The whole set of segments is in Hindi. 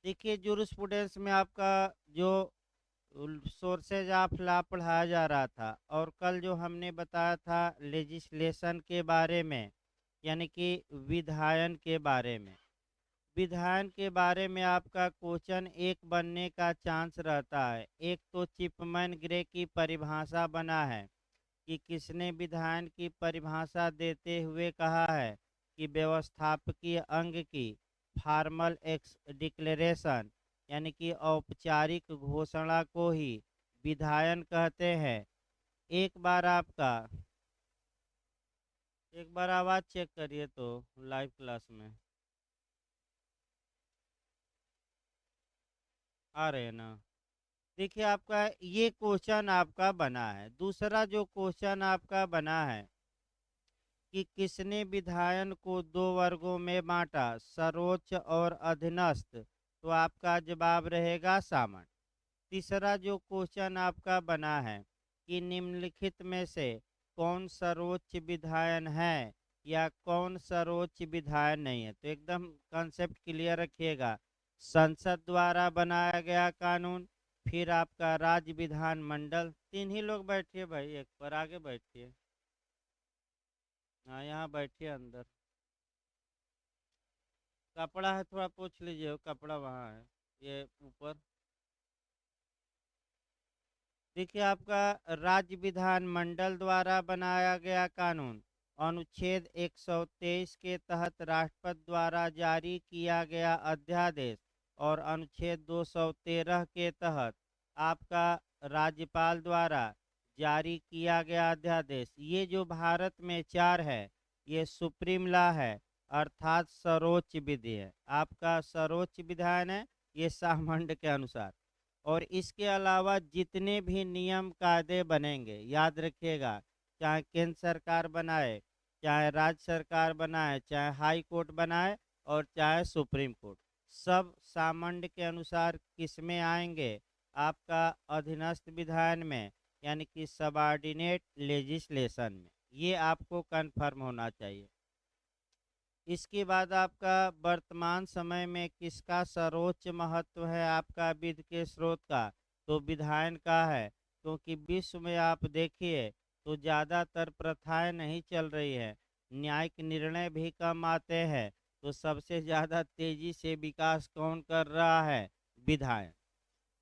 देखिए जूरिस्प्रूडेंस में आपका जो सोर्सेज ऑफ लॉ पढ़ाया जा रहा था, और कल जो हमने बताया था लेजिस्लेशन के बारे में, यानी कि विधायन के बारे में। विधायन के बारे में आपका क्वेश्चन एक बनने का चांस रहता है। एक तो चिपमैन ग्रे की परिभाषा बना है कि किसने विधायन की परिभाषा देते हुए कहा है कि व्यवस्थापकीय अंग की फॉर्मल एक्स डिक्लेरेशन, यानी कि औपचारिक घोषणा को ही विधायन कहते हैं। एक बार आपका एक बार आवाज़ चेक करिए तो लाइव क्लास में आ रहे हैं ना। देखिए आपका ये क्वेश्चन आपका बना है। दूसरा जो क्वेश्चन आपका बना है कि किसने विधायन को दो वर्गों में बांटा, सर्वोच्च और अधीनस्थ, तो आपका जवाब रहेगा सामान्य। तीसरा जो क्वेश्चन आपका बना है कि निम्नलिखित में से कौन सर्वोच्च विधायन है या कौन सर्वोच्च विधायन नहीं है, तो एकदम कॉन्सेप्ट क्लियर रखिएगा। संसद द्वारा बनाया गया कानून, फिर आपका राज्य विधानमंडल। तीन ही लोग बैठिए भाई, एक पर आगे बैठिए। हाँ यहाँ बैठिए अंदर। कपड़ा है थोड़ा पूछ लीजिए, वो कपड़ा वहाँ है ये ऊपर। देखिए आपका राज्य विधानमंडल द्वारा बनाया गया कानून अनुच्छेद 123 के तहत राष्ट्रपति द्वारा जारी किया गया अध्यादेश, और अनुच्छेद 213 के तहत आपका राज्यपाल द्वारा जारी किया गया अध्यादेश। ये जो भारत में चार है, ये सुप्रीम लॉ है, अर्थात सर्वोच्च विधि है। आपका सर्वोच्च विधान है ये सामान्य के अनुसार। और इसके अलावा जितने भी नियम कायदे बनेंगे, याद रखिएगा, चाहे केंद्र सरकार बनाए, चाहे राज्य सरकार बनाए, चाहे हाई कोर्ट बनाए, और चाहे सुप्रीम कोर्ट, सब सामान्य के अनुसार किस में आएंगे, आपका अधीनस्थ विधान में, यानी कि सबऑर्डिनेट लेजिस्लेशन में। ये आपको कन्फर्म होना चाहिए। इसके बाद आपका वर्तमान समय में किसका सर्वोच्च महत्व है, आपका विधि के स्रोत का, तो विधायन का है। क्योंकि विश्व में आप देखिए तो ज़्यादातर प्रथाएं नहीं चल रही है, न्यायिक निर्णय भी कम आते हैं। तो सबसे ज़्यादा तेजी से विकास कौन कर रहा है, विधायन।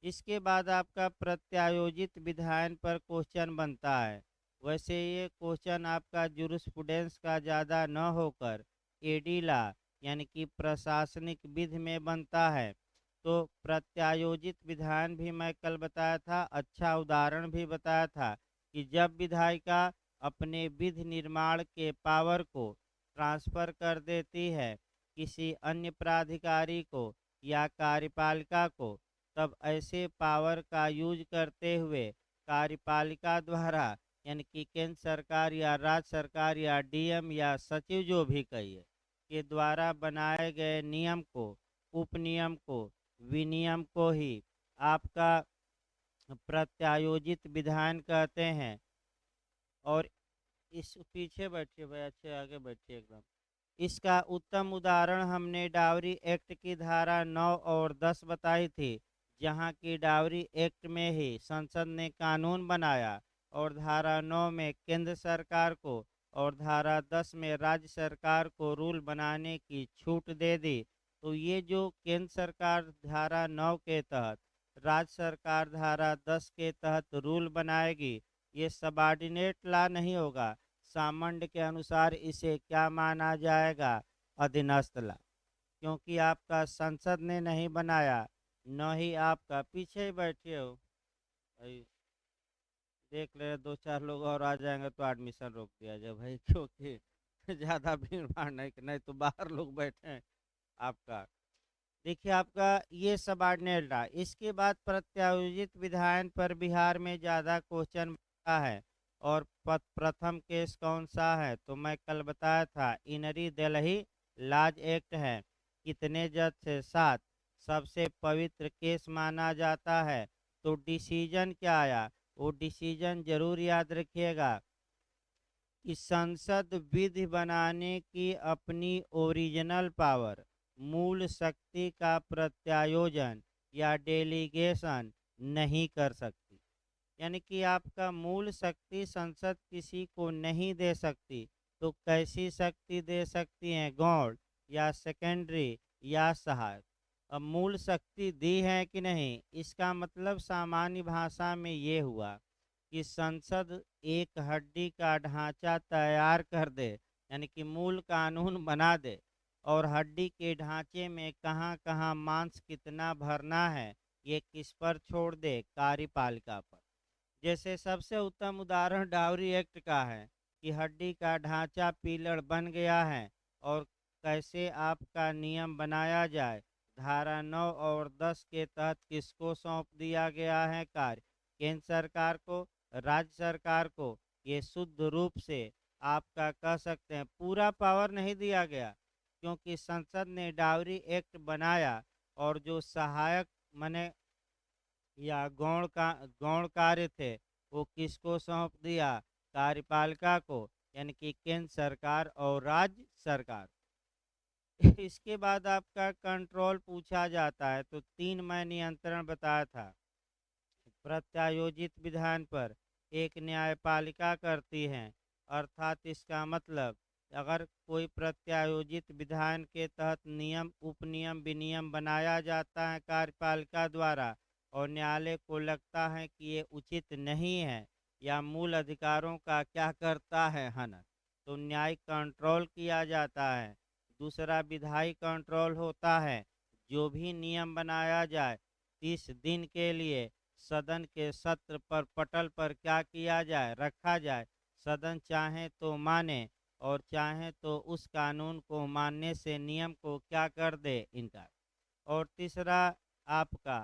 इसके बाद आपका प्रत्यायोजित विधायन पर क्वेश्चन बनता है। वैसे ये क्वेश्चन आपका जूरिस्प्रूडेंस का ज़्यादा न होकर एडीला, यानी कि प्रशासनिक विधि में बनता है। तो प्रत्यायोजित विधान भी मैं कल बताया था, अच्छा उदाहरण भी बताया था कि जब विधायिका अपने विधि निर्माण के पावर को ट्रांसफर कर देती है किसी अन्य प्राधिकारी को या कार्यपालिका को, तब ऐसे पावर का यूज करते हुए कार्यपालिका द्वारा, यानी कि केंद्र सरकार या राज्य सरकार या डीएम या सचिव जो भी कहिए, के द्वारा बनाए गए नियम को, उपनियम को, विनियम को ही आपका प्रत्यायोजित विधान कहते हैं। और इस पीछे बैठिए भाई, अच्छे आगे बैठिए एकदम। इसका उत्तम उदाहरण हमने डावरी एक्ट की धारा 9 और 10 बताई थी, जहां की डावरी एक्ट में ही संसद ने कानून बनाया, और धारा 9 में केंद्र सरकार को और धारा 10 में राज्य सरकार को रूल बनाने की छूट दे दी। तो ये जो केंद्र सरकार धारा 9 के तहत, राज्य सरकार धारा 10 के तहत रूल बनाएगी, ये सबऑर्डिनेट लॉ नहीं होगा। सामान्य के अनुसार इसे क्या माना जाएगा, अधीनस्थ ला। क्योंकि आपका संसद ने नहीं बनाया, न ही आपका, पीछे ही बैठे हो भाई, देख ले दो चार लोग और आ जाएंगे तो एडमिशन रोक दिया जाए भाई, क्योंकि ज़्यादा भीड़ भाड़ नहीं, नहीं तो बाहर लोग बैठे हैं आपका। देखिए आपका ये सबऑर्डिनेट रहा। इसके बाद प्रत्यायोजित विधायन पर बिहार में ज़्यादा क्वेश्चन बनता है। और प्रथम केस कौन सा है, तो मैं कल बताया था इनरी दिल्ली लॉज एक्ट है। कितने जज से, सात। सबसे पवित्र केस माना जाता है। तो डिसीजन क्या आया, वो डिसीजन जरूर याद रखिएगा कि संसद विधि बनाने की अपनी ओरिजिनल पावर, मूल शक्ति का प्रत्यायोजन या डेलीगेशन नहीं कर सकती। यानी कि आपका मूल शक्ति संसद किसी को नहीं दे सकती, तो कैसी शक्ति दे सकती हैं? गौण या सेकेंडरी या सहायक। अब मूल शक्ति दी है कि नहीं, इसका मतलब सामान्य भाषा में ये हुआ कि संसद एक हड्डी का ढांचा तैयार कर दे, यानी कि मूल कानून बना दे, और हड्डी के ढांचे में कहाँ कहाँ मांस कितना भरना है ये किस पर छोड़ दे? कार्यपालिका पर। जैसे सबसे उत्तम उदाहरण डाउरी एक्ट का है कि हड्डी का ढांचा पिलर बन गया है, और कैसे आपका नियम बनाया जाए। धारा 9 और 10 के तहत किसको सौंप दिया गया है कार्य? केंद्र सरकार को, राज्य सरकार को। ये शुद्ध रूप से आपका कह सकते हैं पूरा पावर नहीं दिया गया, क्योंकि संसद ने डाउरी एक्ट बनाया, और जो सहायक मने या गौण कार्य थे वो किसको सौंप दिया? कार्यपालिका को, यानी कि केंद्र सरकार और राज्य सरकार। इसके बाद आपका कंट्रोल पूछा जाता है, तो 3 मैं नियंत्रण बताया था। प्रत्यायोजित विधान पर एक न्यायपालिका करती है, अर्थात इसका मतलब अगर कोई प्रत्यायोजित विधान के तहत नियम, उपनियम, विनियम बनाया जाता है कार्यपालिका द्वारा, और न्यायालय को लगता है कि ये उचित नहीं है या मूल अधिकारों का क्या करता है हनन, तो न्यायिक कंट्रोल किया जाता है। दूसरा विधायी कंट्रोल होता है। जो भी नियम बनाया जाए 30 दिन के लिए सदन के सत्र पर पटल पर क्या किया जाए? रखा जाए। सदन चाहे तो माने, और चाहे तो उस कानून को मानने से नियम को क्या कर दे? इनकार। और तीसरा आपका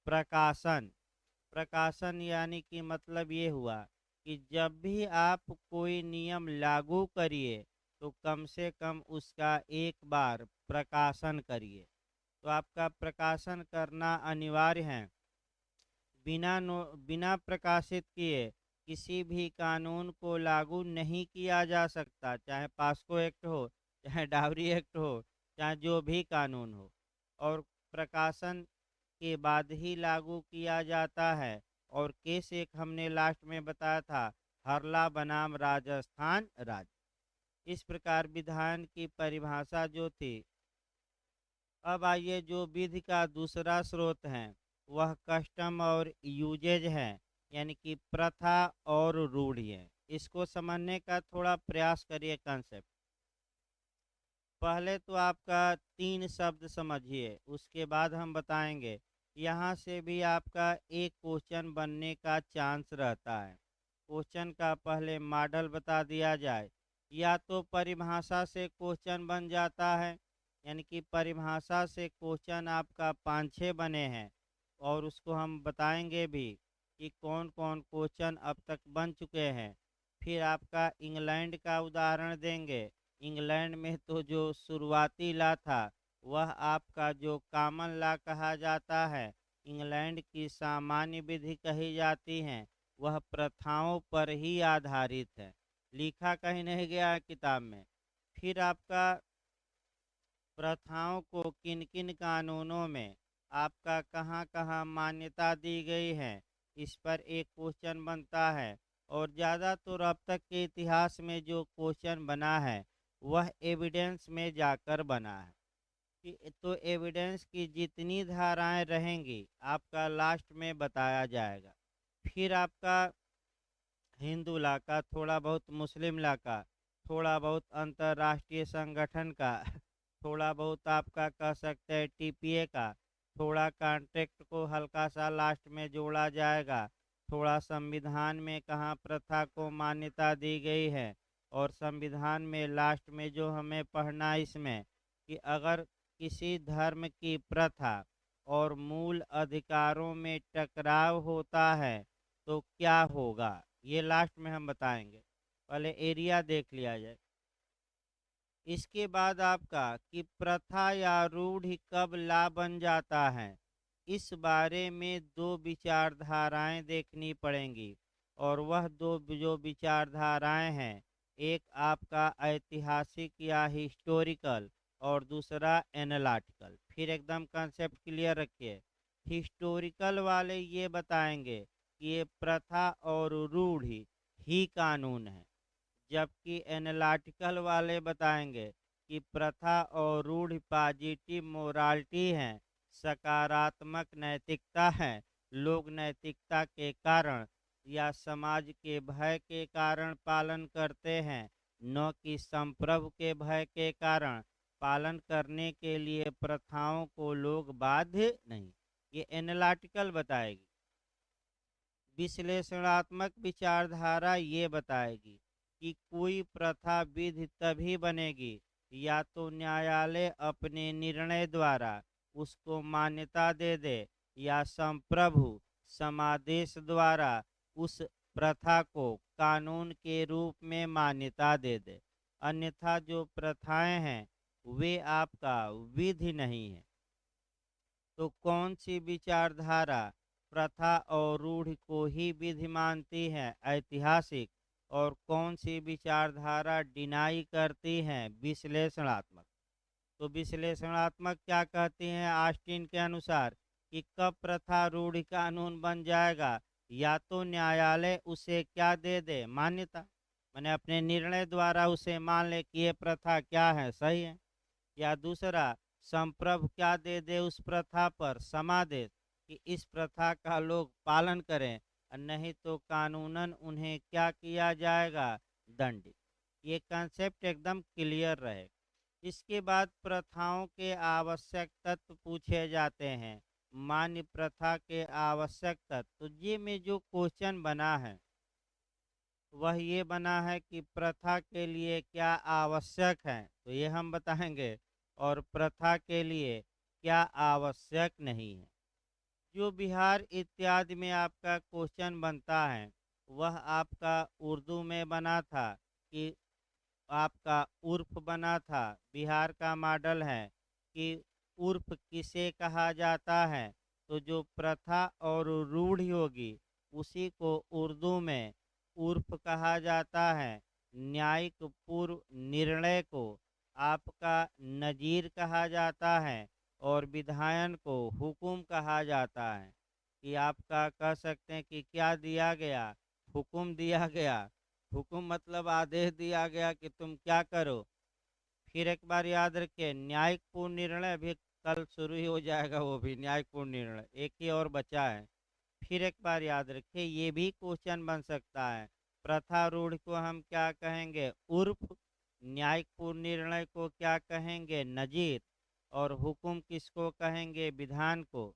प्रकाशन। प्रकाशन यानी कि मतलब ये हुआ कि जब भी आप कोई नियम लागू करिए तो कम से कम उसका एक बार प्रकाशन करिए। तो आपका प्रकाशन करना अनिवार्य है। बिना प्रकाशित किए किसी भी कानून को लागू नहीं किया जा सकता, चाहे पास्को एक्ट हो, चाहे डावरी एक्ट हो, चाहे जो भी कानून हो। और प्रकाशन के बाद ही लागू किया जाता है। और केस एक हमने लास्ट में बताया था, हरला बनाम राजस्थान राज्य। इस प्रकार विधान की परिभाषा जो थी। अब आइए, जो विधि का दूसरा स्रोत है वह कस्टम और यूजेज है, यानी कि प्रथा और रूढ़ियाँ। इसको समझने का थोड़ा प्रयास करिए कंसेप्ट। पहले तो आपका 3 शब्द समझिए, उसके बाद हम बताएंगे। यहाँ से भी आपका एक क्वेश्चन बनने का चांस रहता है। क्वेश्चन का पहले मॉडल बता दिया जाए। या तो परिभाषा से क्वेश्चन बन जाता है, यानी कि परिभाषा से क्वेश्चन आपका 5-6 बने हैं, और उसको हम बताएंगे भी कि कौन कौन क्वेश्चन अब तक बन चुके हैं। फिर आपका इंग्लैंड का उदाहरण देंगे। इंग्लैंड में तो जो शुरुआती लॉ था वह आपका जो कॉमन लॉ कहा जाता है, इंग्लैंड की सामान्य विधि कही जाती हैं, वह प्रथाओं पर ही आधारित है। लिखा कहीं नहीं गया है किताब में। फिर आपका प्रथाओं को किन किन कानूनों में आपका कहाँ कहाँ मान्यता दी गई है, इस पर एक क्वेश्चन बनता है। और ज़्यादातर अब तक के इतिहास में जो क्वेश्चन बना है वह एविडेंस में जाकर बना है। तो एविडेंस की जितनी धाराएं रहेंगी आपका लास्ट में बताया जाएगा। फिर आपका हिंदू ला का, थोड़ा बहुत मुस्लिम ला का, थोड़ा बहुत अंतर्राष्ट्रीय संगठन का, थोड़ा बहुत आपका कह सकते हैं टीपीए का, थोड़ा कॉन्ट्रैक्ट को हल्का सा लास्ट में जोड़ा जाएगा, थोड़ा संविधान में कहाँ प्रथा को मान्यता दी गई है, और संविधान में लास्ट में जो हमें पढ़ना इसमें कि अगर किसी धर्म की प्रथा और मूल अधिकारों में टकराव होता है तो क्या होगा, ये लास्ट में हम बताएंगे। पहले एरिया देख लिया जाए। इसके बाद आपका कि प्रथा या रूढ़ि कब ला बन जाता है, इस बारे में 2 विचारधाराएं देखनी पड़ेंगी। और वह दो जो विचारधाराएं हैं, एक आपका ऐतिहासिक या हिस्टोरिकल, और दूसरा एनालिटिकल। फिर एकदम कंसेप्ट क्लियर रखिए। हिस्टोरिकल वाले ये बताएंगे कि ये प्रथा और रूढ़ि ही कानून है, जबकि एनालिटिकल वाले बताएंगे कि प्रथा और रूढ़ि पॉजिटिव मोरालिटी है, सकारात्मक नैतिकता है, लोग नैतिकता के कारण या समाज के भय के कारण पालन करते हैं, न कि संप्रभु के भय के कारण। पालन करने के लिए प्रथाओं को लोग बाध्य नहीं। ये एनालिटिकल बताएगी। विश्लेषणात्मक विचारधारा ये बताएगी कि कोई प्रथा विधि तभी बनेगी या तो न्यायालय अपने निर्णय द्वारा उसको मान्यता दे दे, या संप्रभु समादेश द्वारा उस प्रथा को कानून के रूप में मान्यता दे दे। अन्यथा जो प्रथाएं हैं वे आपका विधि नहीं है। तो कौन सी विचारधारा प्रथा और रूढ़ को ही विधि मानती है, ऐतिहासिक, और कौन सी विचारधारा डिनाई करती है, विश्लेषणात्मक। तो विश्लेषणात्मक क्या कहती हैं ऑस्टिन के अनुसार कि कब प्रथा रूढ़ कानून बन जाएगा, या तो न्यायालय उसे क्या दे दे, मान्यता, मैंने अपने निर्णय द्वारा उसे मान ले कि ये प्रथा क्या है, सही है, या दूसरा संप्रभु क्या दे दे उस प्रथा पर, समादेश, कि इस प्रथा का लोग पालन करें, और नहीं तो कानूनन उन्हें क्या किया जाएगा, दंडित। ये कंसेप्ट एकदम क्लियर रहे। इसके बाद प्रथाओं के आवश्यक तत्व पूछे जाते हैं। मान्य प्रथा के आवश्यक तत्व, तो ये में जो क्वेश्चन बना है वह ये बना है कि प्रथा के लिए क्या आवश्यक है, तो ये हम बताएंगे, और प्रथा के लिए क्या आवश्यक नहीं है। जो बिहार इत्यादि में आपका क्वेश्चन बनता है वह आपका उर्दू में बना था कि आपका उर्फ बना था। बिहार का मॉडल है कि उर्फ किसे कहा जाता है, तो जो प्रथा और रूढ़ि होगी उसी को उर्दू में उर्फ कहा जाता है। न्यायिक पूर्व निर्णय को आपका नजीर कहा जाता है, और विधायन को हुकुम कहा जाता है। कि आपका कह सकते हैं कि क्या दिया गया, हुकुम दिया गया। हुकुम मतलब आदेश दिया गया कि तुम क्या करो। फिर एक बार याद रखिए, न्यायिक पूर्ण निर्णय भी कल शुरू ही हो जाएगा, वो भी न्यायिक पूर्ण निर्णय एक ही और बचा है। फिर एक बार याद रखिए, ये भी क्वेश्चन बन सकता है, प्रथा रूढ़ को हम क्या कहेंगे, उर्फ, न्यायिक पूर्ण निर्णय को क्या कहेंगे, नजीर, और हुकुम किसको कहेंगे, विधान को।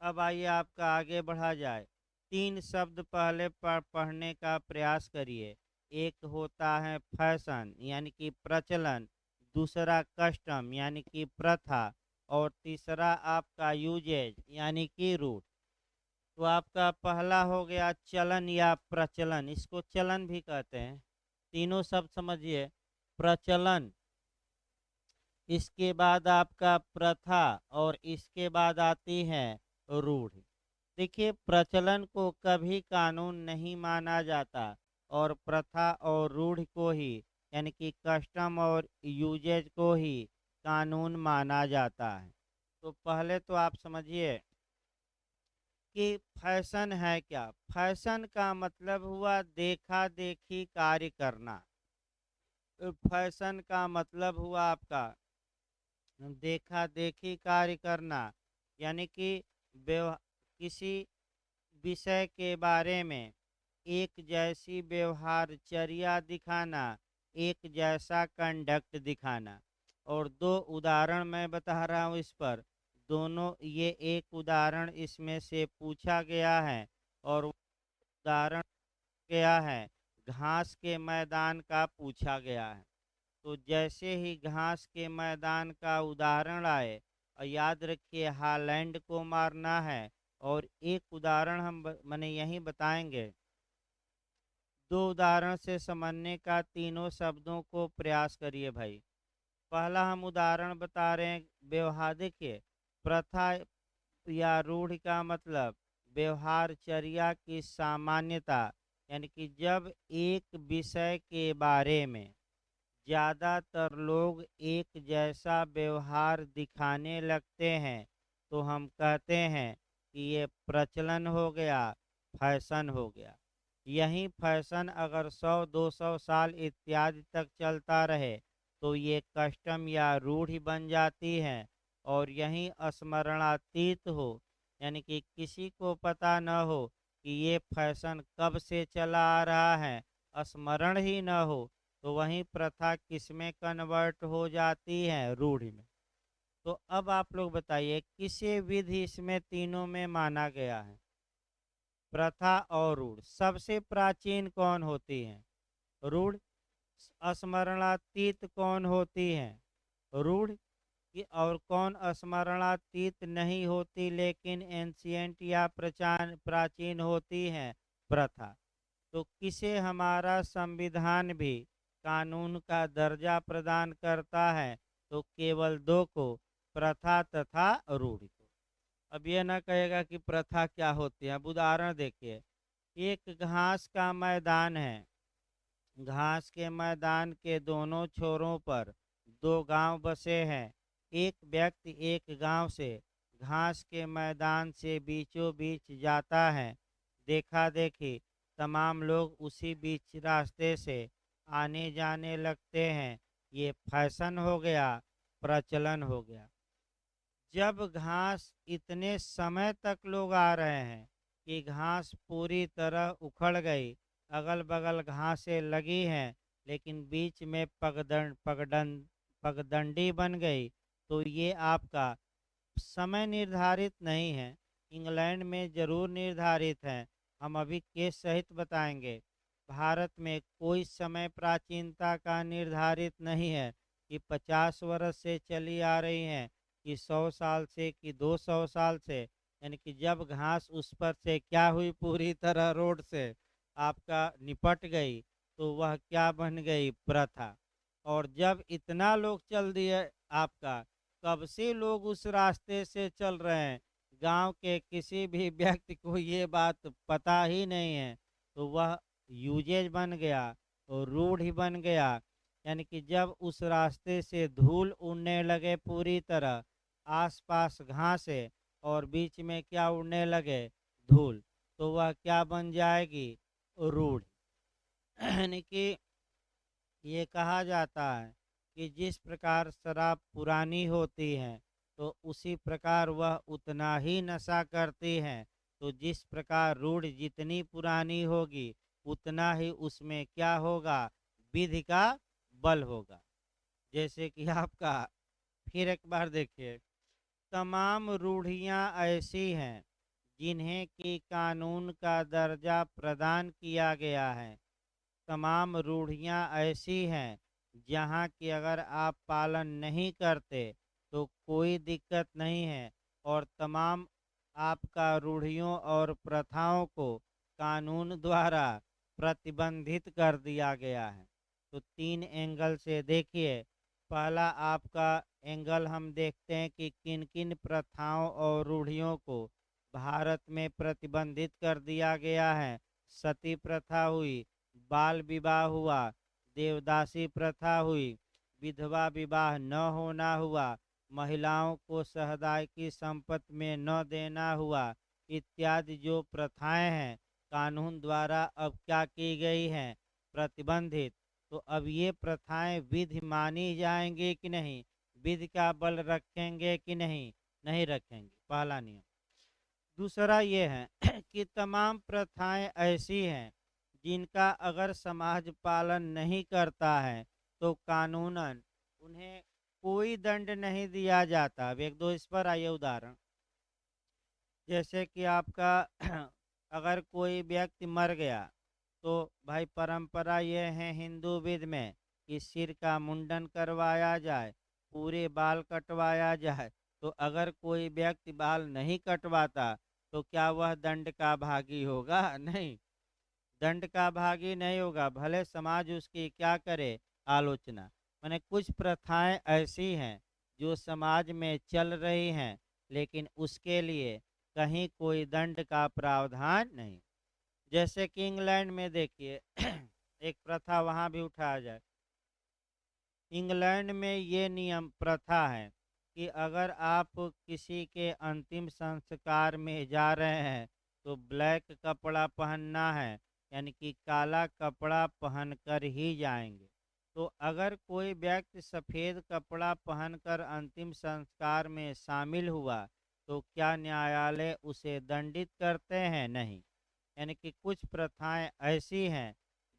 अब आइए आपका आगे बढ़ा जाए। तीन शब्द पहले पढ़ने का प्रयास करिए। एक होता है फैशन यानी कि प्रचलन, दूसरा कस्टम यानी कि प्रथा, और तीसरा आपका यूजेज यानी कि रूट। तो आपका पहला हो गया चलन या प्रचलन, इसको चलन भी कहते हैं। तीनों शब्द समझिए, प्रचलन, इसके बाद आपका प्रथा, और इसके बाद आती है रूढ़। देखिए, प्रचलन को कभी कानून नहीं माना जाता, और प्रथा और रूढ़ को ही यानी कि कस्टम और यूजेज को ही कानून माना जाता है। तो पहले तो आप समझिए कि फैशन है क्या। फैशन का मतलब हुआ देखा देखी कार्य करना। फैशन का मतलब हुआ आपका देखा देखी कार्य करना, यानी कि किसी विषय के बारे में एक जैसी व्यवहारचर्या दिखाना, एक जैसा कंडक्ट दिखाना। और दो उदाहरण मैं बता रहा हूँ इस पर, दोनों, ये एक उदाहरण इसमें से पूछा गया है, और उदाहरण गया है घास के मैदान का पूछा गया है। तो जैसे ही घास के मैदान का उदाहरण आए, और याद रखिए हालैंड को मारना है, और एक उदाहरण हम मैंने यही बताएंगे। दो उदाहरण से समझने का तीनों शब्दों को प्रयास करिए भाई। पहला हम उदाहरण बता रहे हैं, व्यवहार देखिए, प्रथा या रूढ़ का मतलब व्यवहारचर्या की सामान्यता, यानी कि जब एक विषय के बारे में ज़्यादातर लोग एक जैसा व्यवहार दिखाने लगते हैं, तो हम कहते हैं कि ये प्रचलन हो गया, फैशन हो गया। यही फैशन अगर 100-200 साल इत्यादि तक चलता रहे, तो ये कस्टम या रूढ़ि बन जाती है। और यही स्मरणातीत हो, यानी कि किसी को पता न हो कि ये फैशन कब से चला आ रहा है, स्मरण ही न हो, तो वही प्रथा किसमें कन्वर्ट हो जाती है, रूढ़ि में। तो अब आप लोग बताइए किसे विधि इसमें तीनों में माना गया है, प्रथा और रूढ़। सबसे प्राचीन कौन होती है, रूढ़। स्मरणातीत कौन होती है, रूढ़। और कौन स्मरणातीत नहीं होती लेकिन एंशियंट या प्राचीन होती है, प्रथा। तो किसे हमारा संविधान भी कानून का दर्जा प्रदान करता है, तो केवल दो को, प्रथा तथा रूढ़ि को। अब ये ना कहेगा कि प्रथा क्या होती है। अब उदाहरण देखिए, एक घास का मैदान है, घास के मैदान के दोनों छोरों पर दो गांव बसे हैं। एक व्यक्ति एक गांव से घास के मैदान से बीचों बीच जाता है। देखा देखी तमाम लोग उसी बीच रास्ते से आने जाने लगते हैं। ये फैशन हो गया, प्रचलन हो गया। जब घास इतने समय तक लोग आ रहे हैं कि घास पूरी तरह उखड़ गई, अगल बगल घासें लगी हैं, लेकिन बीच में पगडंडी बन गई, तो ये आपका समय निर्धारित नहीं है। इंग्लैंड में ज़रूर निर्धारित है। हम अभी केस सहित बताएंगे। भारत में कोई समय प्राचीनता का निर्धारित नहीं है कि 50 वर्ष से चली आ रही हैं, कि 100 साल से, कि 200 साल से। यानी कि जब घास उस पर से क्या हुई, पूरी तरह रोड से आपका निपट गई, तो वह क्या बन गई, प्रथा। और जब इतना लोग चल दिए आपका, कब से लोग उस रास्ते से चल रहे हैं, गांव के किसी भी व्यक्ति को ये बात पता ही नहीं है, तो वह यूजेज बन गया और रूढ़ बन गया। यानी कि जब उस रास्ते से धूल उड़ने लगे पूरी तरह, आसपास घास है और बीच में क्या उड़ने लगे, धूल, तो वह क्या बन जाएगी, रूढ़। यानी कि ये कहा जाता है कि जिस प्रकार शराब पुरानी होती है, तो उसी प्रकार वह उतना ही नशा करती है। तो जिस प्रकार रूढ़ जितनी पुरानी होगी, उतना ही उसमें क्या होगा, विधि का बल होगा। जैसे कि आपका, फिर एक बार देखिए, तमाम रूढ़ियाँ ऐसी हैं जिन्हें कि कानून का दर्जा प्रदान किया गया है। तमाम रूढ़ियाँ ऐसी हैं जहाँ की अगर आप पालन नहीं करते, तो कोई दिक्कत नहीं है। और तमाम आपका रूढ़ियों और प्रथाओं को कानून द्वारा प्रतिबंधित कर दिया गया है। तो तीन एंगल से देखिए। पहला आपका एंगल हम देखते हैं कि किन किन प्रथाओं और रूढ़ियों को भारत में प्रतिबंधित कर दिया गया है। सती प्रथा हुई, बाल विवाह हुआ, देवदासी प्रथा हुई, विधवा विवाह न होना हुआ, महिलाओं को सहदाई की संपत्ति में न देना हुआ, इत्यादि जो प्रथाएं हैं, कानून द्वारा अब क्या की गई हैं, प्रतिबंधित। तो अब ये प्रथाएं विधि मानी जाएंगी कि नहीं, विधि का बल रखेंगे कि नहीं, नहीं रखेंगे, पहला नियम। दूसरा ये है कि तमाम प्रथाएं ऐसी हैं जिनका अगर समाज पालन नहीं करता है, तो कानूनन उन्हें कोई दंड नहीं दिया जाता। अब एक दो इस पर आइए उदाहरण। जैसे कि आपका अगर कोई व्यक्ति मर गया, तो भाई परंपरा ये है हिंदू विध में कि सिर का मुंडन करवाया जाए, पूरे बाल कटवाया जाए। तो अगर कोई व्यक्ति बाल नहीं कटवाता, तो क्या वह दंड का भागी होगा, नहीं, दंड का भागी नहीं होगा। भले समाज उसकी क्या करे, आलोचना। मैंने कुछ प्रथाएं ऐसी हैं जो समाज में चल रही हैं, लेकिन उसके लिए कहीं कोई दंड का प्रावधान नहीं। जैसे कि इंग्लैंड में देखिए एक प्रथा वहाँ भी उठाया जाए। इंग्लैंड में ये नियम प्रथा है कि अगर आप किसी के अंतिम संस्कार में जा रहे हैं तो ब्लैक कपड़ा पहनना है, यानी कि काला कपड़ा पहनकर ही जाएंगे। तो अगर कोई व्यक्ति सफ़ेद कपड़ा पहनकर अंतिम संस्कार में शामिल हुआ तो क्या न्यायालय उसे दंडित करते हैं? नहीं। यानी कि कुछ प्रथाएं ऐसी हैं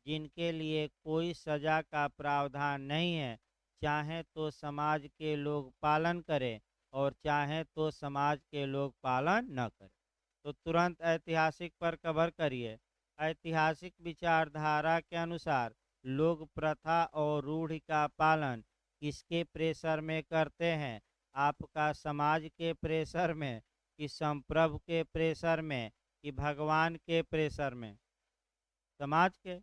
जिनके लिए कोई सजा का प्रावधान नहीं है, चाहे तो समाज के लोग पालन करें और चाहे तो समाज के लोग पालन न करें। तो तुरंत ऐतिहासिक पर कवर करिए। ऐतिहासिक विचारधारा के अनुसार लोग प्रथा और रूढ़ि का पालन किसके प्रेशर में करते हैं? आपका समाज के प्रेशर में, कि संप्रभु के प्रेशर में, कि भगवान के प्रेशर में? समाज के।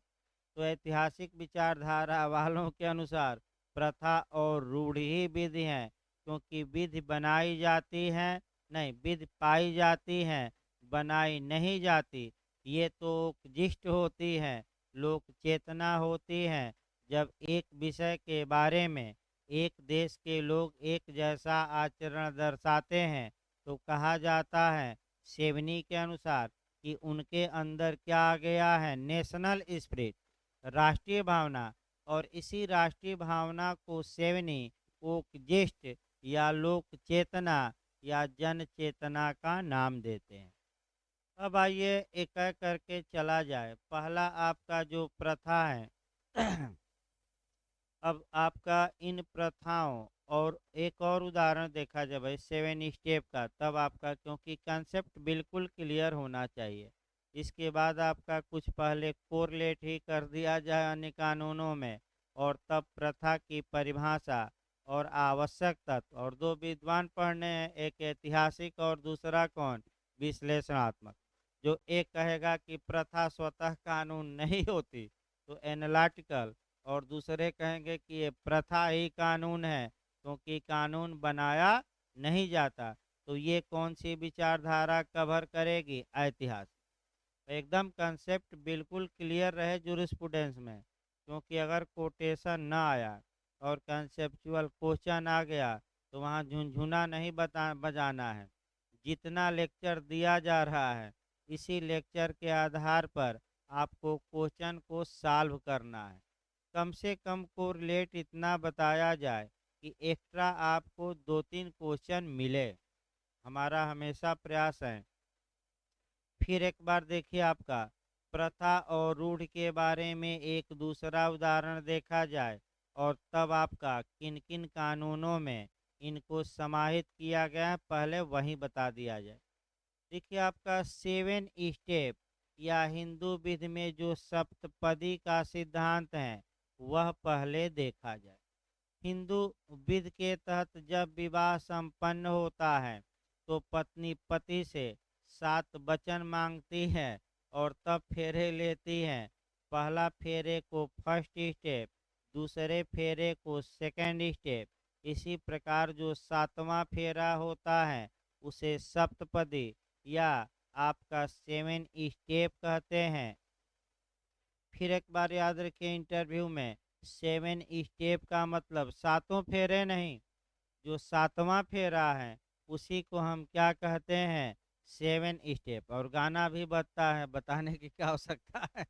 तो ऐतिहासिक विचारधारा वालों के अनुसार प्रथा और रूढ़ि ही विधि हैं, क्योंकि विधि बनाई जाती है, नहीं, विधि पाई जाती है, बनाई नहीं जाती। ये तो जिष्ट होती है, लोक चेतना होती है। जब एक विषय के बारे में एक देश के लोग एक जैसा आचरण दर्शाते हैं तो कहा जाता है सेवनी के अनुसार कि उनके अंदर क्या आ गया है? नेशनल स्पिरिट, राष्ट्रीय भावना। और इसी राष्ट्रीय भावना को सेवनी, ज्येष्ठ या लोक चेतना या जन चेतना का नाम देते हैं। अब आइए एक एक करके चला जाए। पहला आपका जो प्रथा है अब आपका इन प्रथाओं और एक और उदाहरण देखा जाए भाई 7 स्टेप का, तब आपका, क्योंकि कंसेप्ट बिल्कुल क्लियर होना चाहिए। इसके बाद आपका कुछ पहले कोरलेट ही कर दिया जाए अन्य कानूनों में, और तब प्रथा की परिभाषा और आवश्यक तत्व। और दो विद्वान पढ़ने हैं, एक ऐतिहासिक और दूसरा कौन? विश्लेषणात्मक। जो एक कहेगा कि प्रथा स्वतः कानून नहीं होती, तो एनालिटिकल। और दूसरे कहेंगे कि ये प्रथा ही कानून है, क्योंकि कानून बनाया नहीं जाता। तो ये कौन सी विचारधारा कवर करेगी? ऐतिहासिक। एकदम कंसेप्ट बिल्कुल क्लियर रहे जूरिस्प्रूडेंस में, क्योंकि अगर कोटेशन ना आया और कंसेप्चुअल क्वेश्चन आ गया तो वहाँ झुनझुना नहीं बजाना है। जितना लेक्चर दिया जा रहा है इसी लेक्चर के आधार पर आपको क्वेश्चन को सॉल्व करना है। कम से कम कोरिलेट इतना बताया जाए कि एक्स्ट्रा आपको 2-3 क्वेश्चन मिले। हमारा हमेशा प्रयास है। फिर एक बार देखिए आपका प्रथा और रूढ़ के बारे में एक दूसरा उदाहरण देखा जाए, और तब आपका किन किन कानूनों में इनको समाहित किया गया है पहले वही बता दिया जाए। देखिए आपका 7 स्टेप या हिंदू विधि में जो सप्तपदी का सिद्धांत है वह पहले देखा जाए। हिंदू विधि के तहत जब विवाह संपन्न होता है तो पत्नी पति से 7 वचन मांगती है और तब फेरे लेती है। पहला फेरे को फर्स्ट स्टेप, दूसरे फेरे को सेकंड स्टेप। इसी प्रकार जो 7वां फेरा होता है उसे सप्तपदी या आपका 7 स्टेप कहते हैं। फिर एक बार याद रखिए इंटरव्यू में, 7 स्टेप का मतलब सातों फेरे नहीं, जो 7वां फेरा है उसी को हम क्या कहते हैं? 7 स्टेप। और गाना भी बजता है, बताने की क्या आवश्यकता है?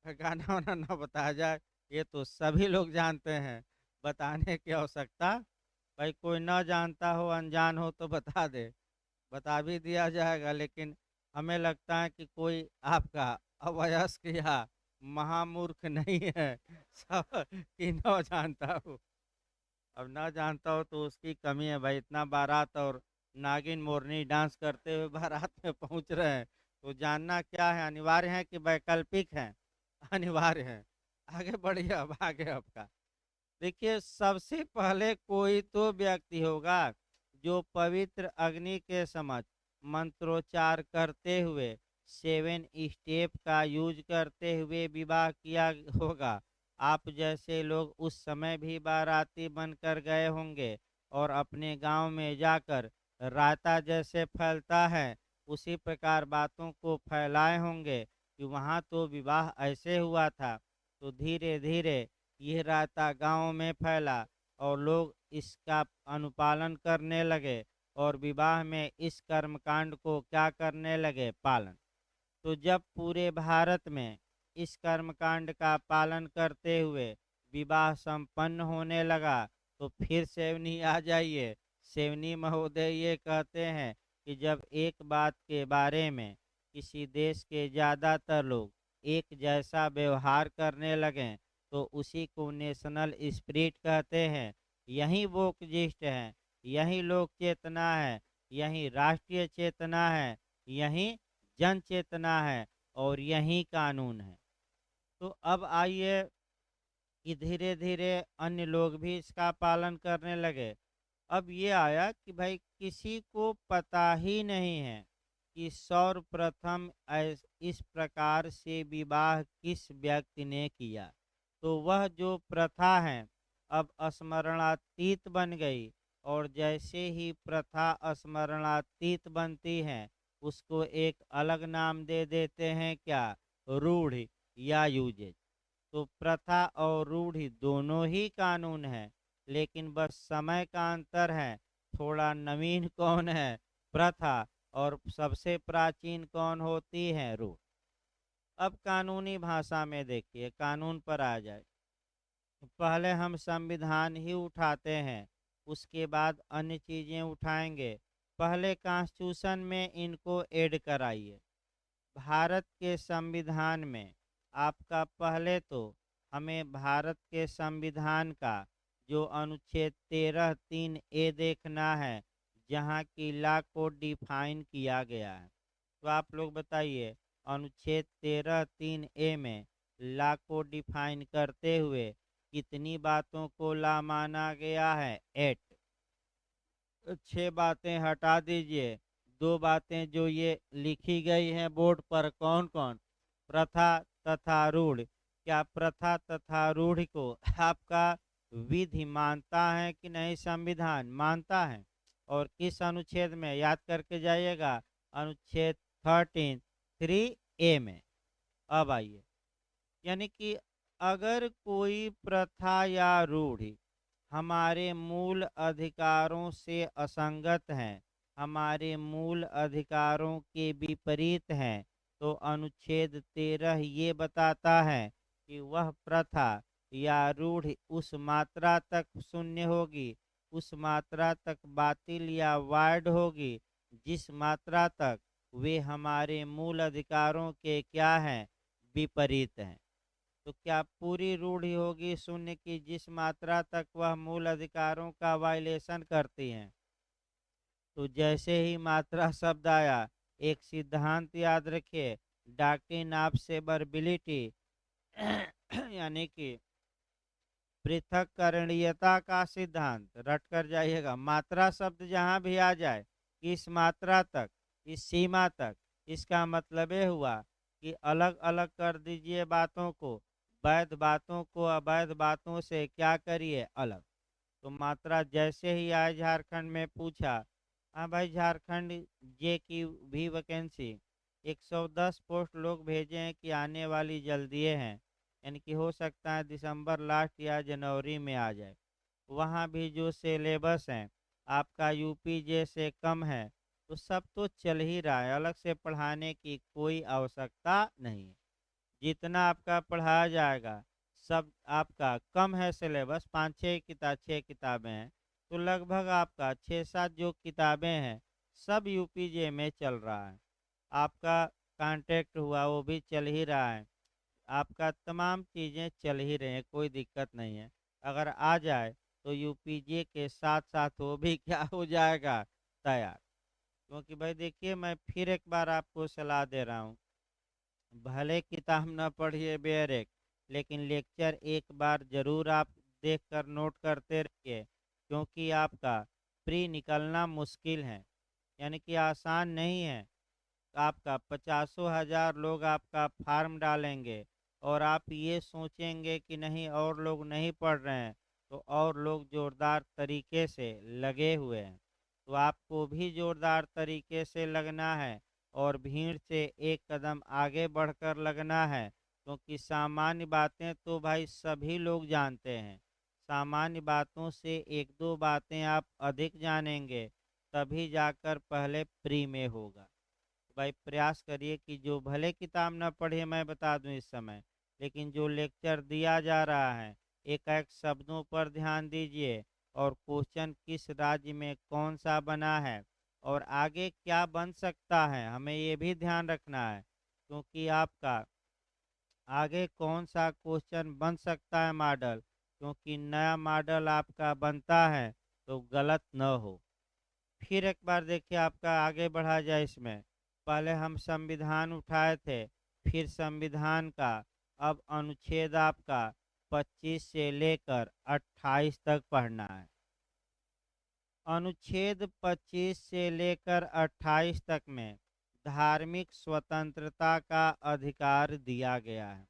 गाना वाना ना बताया जाए, ये तो सभी लोग जानते हैं, बताने की आवश्यकता। भाई कोई ना जानता हो, अनजान हो तो बता दे, बता भी दिया जाएगा। लेकिन हमें लगता है कि कोई आपका अवयस्क या महामूर्ख नहीं है सब कि न जानता हो। अब ना जानता हो तो उसकी कमी है भाई। इतना बारात और नागिन मोरनी डांस करते हुए बारात में पहुंच रहे हैं, तो जानना क्या है? अनिवार्य है कि वैकल्पिक है? अनिवार्य है। आगे बढ़िए, अब आगे आपका देखिए। सबसे पहले कोई तो व्यक्ति होगा जो पवित्र अग्नि के समक्ष मंत्रोच्चार करते हुए 7 स्टेप का यूज करते हुए विवाह किया होगा। आप जैसे लोग उस समय भी बाराती बनकर गए होंगे और अपने गांव में जाकर रायता जैसे फैलता है उसी प्रकार बातों को फैलाए होंगे कि वहाँ तो विवाह ऐसे हुआ था। तो धीरे धीरे यह रायता गांव में फैला और लोग इसका अनुपालन करने लगे और विवाह में इस कर्मकांड को क्या करने लगे, पालन। तो जब पूरे भारत में इस कर्मकांड का पालन करते हुए विवाह संपन्न होने लगा, तो फिर सेवनी आ जाइए। सेवनी महोदय ये कहते हैं कि जब एक बात के बारे में किसी देश के ज़्यादातर लोग एक जैसा व्यवहार करने लगें, तो उसी को नेशनल स्पिरिट कहते हैं। यही वोकजिस्ट है, यही लोक चेतना है, यही राष्ट्रीय चेतना है, यही जन चेतना है और यही कानून है। तो अब आइए कि धीरे धीरे अन्य लोग भी इसका पालन करने लगे। अब ये आया कि भाई किसी को पता ही नहीं है कि सर्वप्रथम इस प्रकार से विवाह किस व्यक्ति ने किया। तो वह जो प्रथा है अब स्मरणातीत बन गई, और जैसे ही प्रथा स्मरणातीत बनती है, उसको एक अलग नाम दे देते हैं, क्या, रूढ़ या यूजेज। तो प्रथा और रूढ़ि दोनों ही कानून है, लेकिन बस समय का अंतर है। थोड़ा नवीन कौन है, प्रथा, और सबसे प्राचीन कौन होती है, रूढ़। अब कानूनी भाषा में देखिए, कानून पर आ जाए। पहले हम संविधान ही उठाते हैं, उसके बाद अन्य चीज़ें उठाएंगे। पहले कॉन्स्टिट्यूशन में इनको ऐड कराइए। भारत के संविधान में आपका पहले तो हमें भारत के संविधान का जो अनुच्छेद 13(3)(a) देखना है, जहाँ की लॉ को डिफाइन किया गया है। तो आप लोग बताइए, अनुच्छेद 13(3)(a) में लॉ को डिफाइन करते हुए कितनी बातों को लॉ माना गया है, 8। 6 बातें हटा दीजिए, 2 बातें जो ये लिखी गई हैं बोर्ड पर, कौन कौन, प्रथा तथा रूढ़। क्या प्रथा तथा रूढ़ को आपका विधि मानता है कि नहीं, संविधान मानता है। और किस अनुच्छेद में, याद करके जाइएगा, अनुच्छेद 13(3)(a) में। अब आइए, यानी कि अगर कोई प्रथा या रूढ़ि हमारे मूल अधिकारों से असंगत हैं, हमारे मूल अधिकारों के विपरीत हैं, तो अनुच्छेद 13 ये बताता है कि वह प्रथा या रूढ़ि उस मात्रा तक शून्य होगी, उस मात्रा तक बातिल या वाइड होगी, जिस मात्रा तक वे हमारे मूल अधिकारों के क्या हैं, विपरीत हैं। तो क्या पूरी रूढ़ि होगी शून्य की, जिस मात्रा तक वह मूल अधिकारों का वायलेशन करती हैं। तो जैसे ही मात्रा शब्द आया, एक सिद्धांत याद रखिए, डॉक्ट्रिन ऑफ सेवरेबिलिटी यानी कि पृथक्करणीयता का सिद्धांत, रट कर जाइएगा। मात्रा शब्द जहाँ भी आ जाए, इस मात्रा तक, इस सीमा तक, इसका मतलब ये हुआ कि अलग अलग कर दीजिए बातों को, वैध बातों को अवैध बातों से क्या करिए, अलग। तो मात्रा जैसे ही आए झारखंड में पूछा, हाँ भाई झारखंड जे की भी वैकेंसी 110 पोस्ट लोग भेजे हैं कि आने वाली जल्दी हैं, यानी कि हो सकता है दिसंबर लास्ट या जनवरी में आ जाए। वहाँ भी जो सिलेबस हैं आपका यूपी जे से कम है, तो सब तो चल ही रहा है, अलग से पढ़ाने की कोई आवश्यकता नहीं है। जितना आपका पढ़ाया जाएगा सब आपका कम है, सिलेबस 5-6 किताबें हैं, तो लगभग आपका 6-7 जो किताबें हैं सब यूपीजे में चल रहा है। आपका कॉन्ट्रैक्ट हुआ वो भी चल ही रहा है, आपका तमाम चीज़ें चल ही रही हैं, कोई दिक्कत नहीं है। अगर आ जाए तो यूपीजे के साथ साथ वो भी क्या हो जाएगा, तैयार। क्योंकि भाई देखिए, मैं फिर एक बार आपको सलाह दे रहा हूँ, भले किताब न पढ़िए बेरेक, लेकिन लेक्चर एक बार जरूर आप देखकर नोट करते रहिए, क्योंकि आपका प्री निकलना मुश्किल है, यानी कि आसान नहीं है। आपका 50,000 लोग आपका फार्म डालेंगे और आप ये सोचेंगे कि नहीं और लोग नहीं पढ़ रहे हैं, तो और लोग जोरदार तरीके से लगे हुए हैं। तो आपको भी जोरदार तरीके से लगना है और भीड़ से एक कदम आगे बढ़कर लगना है, क्योंकि सामान्य बातें तो भाई सभी लोग जानते हैं। सामान्य बातों से एक दो बातें आप अधिक जानेंगे, तभी जाकर पहले प्री में होगा। भाई प्रयास करिए कि जो भले किताब न पढ़े, मैं बता दूं इस समय, लेकिन जो लेक्चर दिया जा रहा है एक एक शब्दों पर ध्यान दीजिए, और क्वेश्चन किस राज्य में कौन सा बना है और आगे क्या बन सकता है, हमें ये भी ध्यान रखना है। क्योंकि आपका आगे कौन सा क्वेश्चन बन सकता है मॉडल, क्योंकि नया मॉडल आपका बनता है तो गलत न हो। फिर एक बार देखिए, आपका आगे बढ़ा जाए इसमें। पहले हम संविधान उठाए थे, फिर संविधान का अब अनुच्छेद आपका 25 से लेकर 28 तक पढ़ना है। अनुच्छेद 25 से लेकर 28 तक में धार्मिक स्वतंत्रता का अधिकार दिया गया है।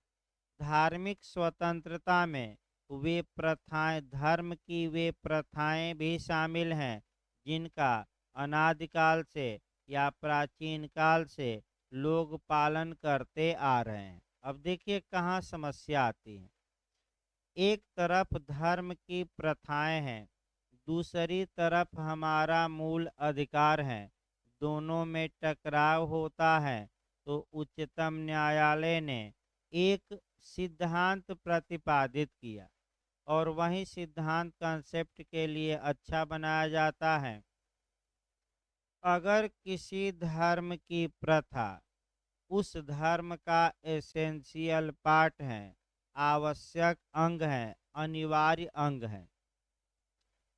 धार्मिक स्वतंत्रता में वे प्रथाएं, धर्म की वे प्रथाएं भी शामिल हैं जिनका अनादिकाल से या प्राचीन काल से लोग पालन करते आ रहे हैं। अब देखिए कहाँ समस्या आती है। एक तरफ धर्म की प्रथाएं हैं, दूसरी तरफ हमारा मूल अधिकार है, दोनों में टकराव होता है। तो उच्चतम न्यायालय ने एक सिद्धांत प्रतिपादित किया, और वही सिद्धांत कंसेप्ट के लिए अच्छा बनाया जाता है। अगर किसी धर्म की प्रथा उस धर्म का एसेंशियल पार्ट है, आवश्यक अंग है, अनिवार्य अंग है,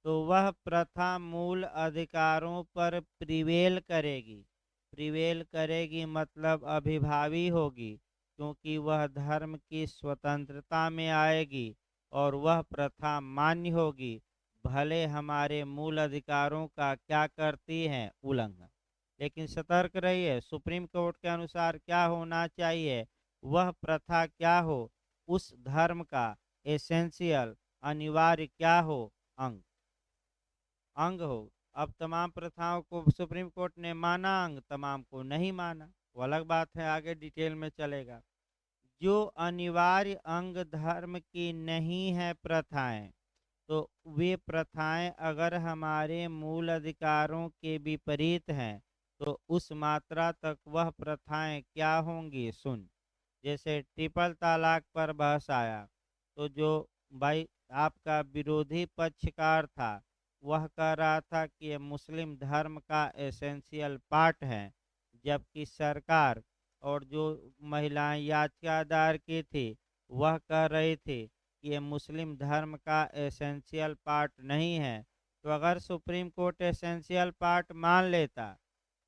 तो वह प्रथा मूल अधिकारों पर प्रिवेल करेगी। प्रिवेल करेगी मतलब अभिभावी होगी, क्योंकि वह धर्म की स्वतंत्रता में आएगी और वह प्रथा मान्य होगी, भले हमारे मूल अधिकारों का क्या करती है, उल्लंघन। लेकिन सतर्क रहिए, सुप्रीम कोर्ट के अनुसार क्या होना चाहिए, वह प्रथा क्या हो, उस धर्म का एसेंशियल, अनिवार्य क्या हो, अंग अंग हो। अब तमाम प्रथाओं को सुप्रीम कोर्ट ने माना अंग, तमाम को नहीं माना, वो अलग बात है, आगे डिटेल में चलेगा। जो अनिवार्य अंग धर्म की नहीं है प्रथाएं, तो वे प्रथाएं अगर हमारे मूल अधिकारों के विपरीत हैं, तो उस मात्रा तक वह प्रथाएं क्या होंगी, सुन। जैसे ट्रिपल तलाक पर बहस आया, तो जो भाई आपका विरोधी पक्षकार था, वह कह रहा था कि ये मुस्लिम धर्म का एसेंशियल पार्ट है, जबकि सरकार और जो महिलाएं याचिका दायर की थी, वह कह रही थी कि ये मुस्लिम धर्म का एसेंशियल पार्ट नहीं है। तो अगर सुप्रीम कोर्ट एसेंशियल पार्ट मान लेता,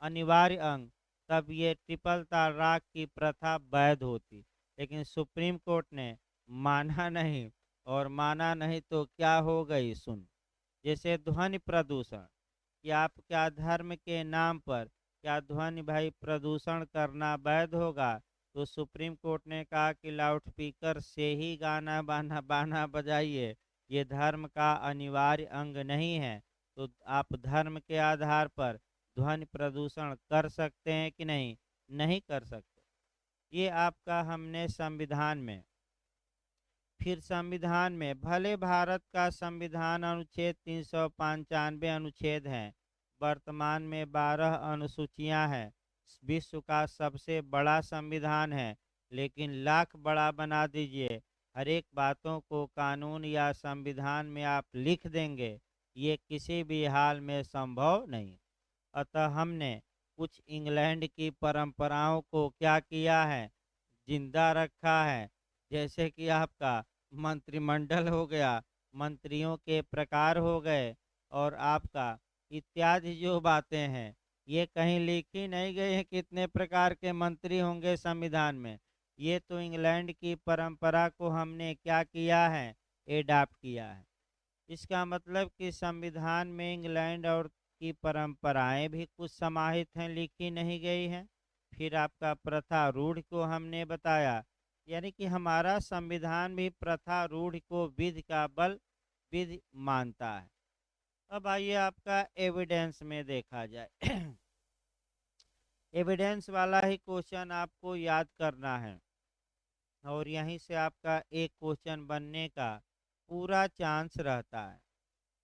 अनिवार्य अंग, तब ये ट्रिपल तलाक की प्रथा वैध होती। लेकिन सुप्रीम कोर्ट ने माना नहीं, और माना नहीं तो क्या हो गई, सुन। जैसे ध्वनि प्रदूषण, कि आप क्या धर्म के नाम पर क्या ध्वनि भाई प्रदूषण करना वैध होगा, तो सुप्रीम कोर्ट ने कहा कि लाउड स्पीकर से ही गाना बाना बाना बजाइए, ये धर्म का अनिवार्य अंग नहीं है। तो आप धर्म के आधार पर ध्वनि प्रदूषण कर सकते हैं कि नहीं, नहीं कर सकते। ये आपका हमने संविधान में। फिर संविधान में भले भारत का संविधान अनुच्छेद 395 अनुच्छेद हैं, वर्तमान में 12 अनुसूचियां हैं, विश्व का सबसे बड़ा संविधान है, लेकिन लाख बड़ा बना दीजिए, हर एक बातों को कानून या संविधान में आप लिख देंगे, ये किसी भी हाल में संभव नहीं। अतः हमने कुछ इंग्लैंड की परंपराओं को क्या किया है, जिंदा रखा है। जैसे कि आपका मंत्रिमंडल हो गया, मंत्रियों के प्रकार हो गए, और आपका इत्यादि जो बातें हैं, ये कहीं लिखी नहीं गई है कितने प्रकार के मंत्री होंगे संविधान में। ये तो इंग्लैंड की परंपरा को हमने क्या किया है, एडाप्ट किया है। इसका मतलब कि संविधान में इंग्लैंड और की परंपराएं भी कुछ समाहित हैं, लिखी नहीं गई हैं। फिर आपका प्रथा रूढ़ को हमने बताया, यानी कि हमारा संविधान भी प्रथा रूढ़ को विधि का बल विधि मानता है। अब आइए आपका एविडेंस में देखा जाए। एविडेंस वाला ही क्वेश्चन आपको याद करना है। और यहीं से आपका एक क्वेश्चन बनने का पूरा चांस रहता है